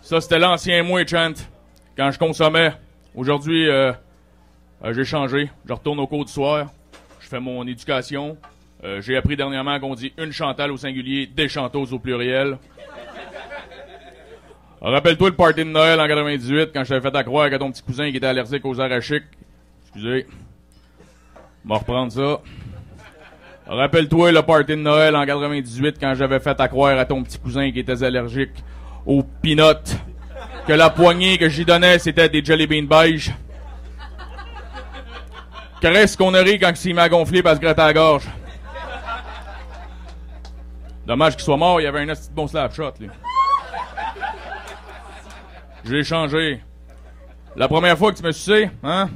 Ça, c'était l'ancien moi, Chant. Quand je consommais. Aujourd'hui, j'ai changé. Je retourne au cours du soir. Je fais mon éducation. J'ai appris dernièrement qu'on dit une Chantal au singulier, des chanteuses au pluriel. Rappelle-toi le party de Noël en 98, quand je t'avais fait à croire que ton petit cousin qui était allergique aux arachiques. Excusez. On va reprendre ça. Rappelle-toi le party de Noël en 98, quand j'avais fait à croire à ton petit cousin qui était allergique aux peanuts, que la poignée que j'y donnais, c'était des jelly beans beige. Qu'est-ce qu'on a ri quand il m'a gonflé parce que gratter à la gorge. Dommage qu'il soit mort, il y avait un petit bon slap shot, lui. J'ai changé. La première fois que tu me suçais, hein?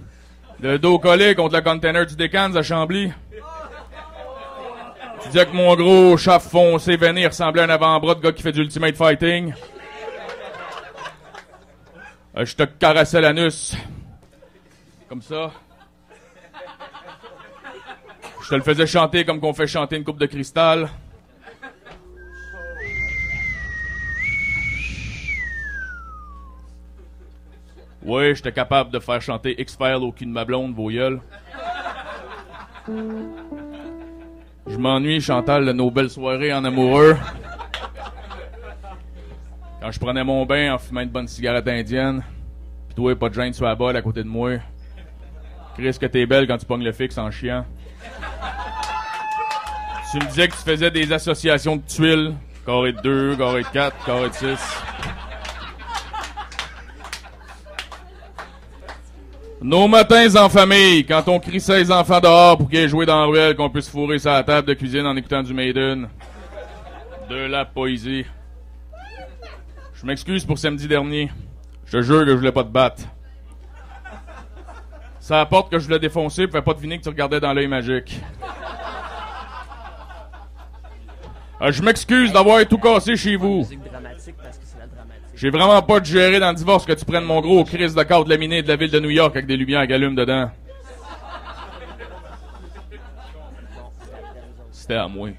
Le dos collé contre le container du Decans à Chambly. Tu disais que mon gros chaf foncé veiné ressemblait à un avant-bras de gars qui fait du Ultimate Fighting. Je te caressais l'anus. Comme ça. Je te le faisais chanter comme qu'on fait chanter une coupe de cristal. Oui, j'étais capable de faire chanter X-Files au cul de ma blonde, vos gueules. Je m'ennuie, Chantal, de nos belles soirées en amoureux. Quand je prenais mon bain en fumant une bonne cigarette indienne. Pis toi, pas de gêne sur la balle à côté de moi. Chris, que t'es belle quand tu pognes le fixe en chiant. Tu me disais que tu faisais des associations de tuiles. Carré de 2, carré de 4, carré de 6. Nos matins en famille, quand on crie 16 enfants dehors pour qu'ils aient joué dans la ruelle, qu'on puisse fourrer sur la table de cuisine en écoutant du Maiden. De la poésie. Je m'excuse pour samedi dernier. Je te jure que je voulais pas te battre. Ça apporte que je voulais défoncer, puis fais pas deviner que tu regardais dans l'œil magique. Je m'excuse d'avoir tout cassé chez vous. J'ai vraiment pas digéré dans le divorce que tu prennes mon gros crise de cadre laminé de la ville de New York avec des lumières qui allument dedans. C'était à moi.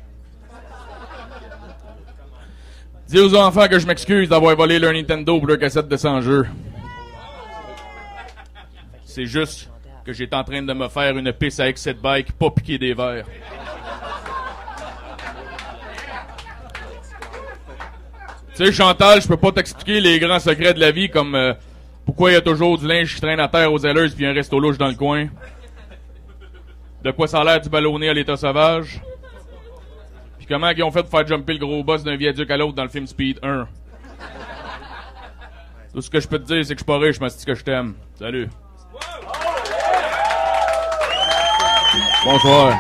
Dis aux enfants que je m'excuse d'avoir volé leur Nintendo pour leur cassette de 100 jeux. C'est juste que j'étais en train de me faire une piste avec cette bike, pas piquer des verres. Tu sais, Chantal, je peux pas t'expliquer les grands secrets de la vie comme pourquoi il y a toujours du linge qui traîne à terre aux Zellers puis un resto louche dans le coin. De quoi ça a l'air du ballonné à l'état sauvage. Puis comment ils ont fait pour faire jumper le gros boss d'un viaduc à l'autre dans le film Speed 1. Tout ce que je peux te dire, c'est que je suis pas riche, mais c'est que je t'aime. Salut. Bonsoir.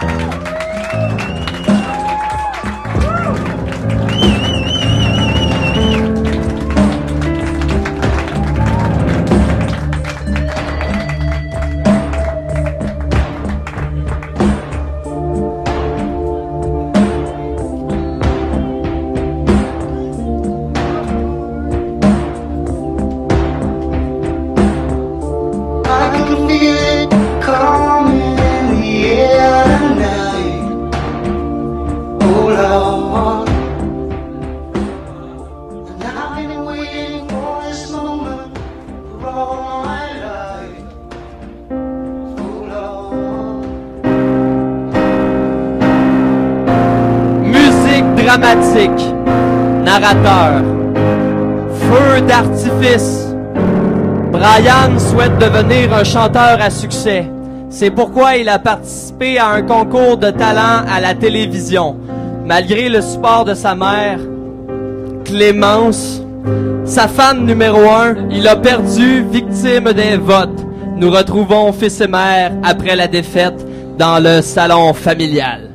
Dramatique, narrateur, feu d'artifice. Brian souhaite devenir un chanteur à succès. C'est pourquoi il a participé à un concours de talent à la télévision. Malgré le support de sa mère, Clémence, sa fan numéro 1, il a perdu, victime des votes. Nous retrouvons fils et mère après la défaite dans le salon familial.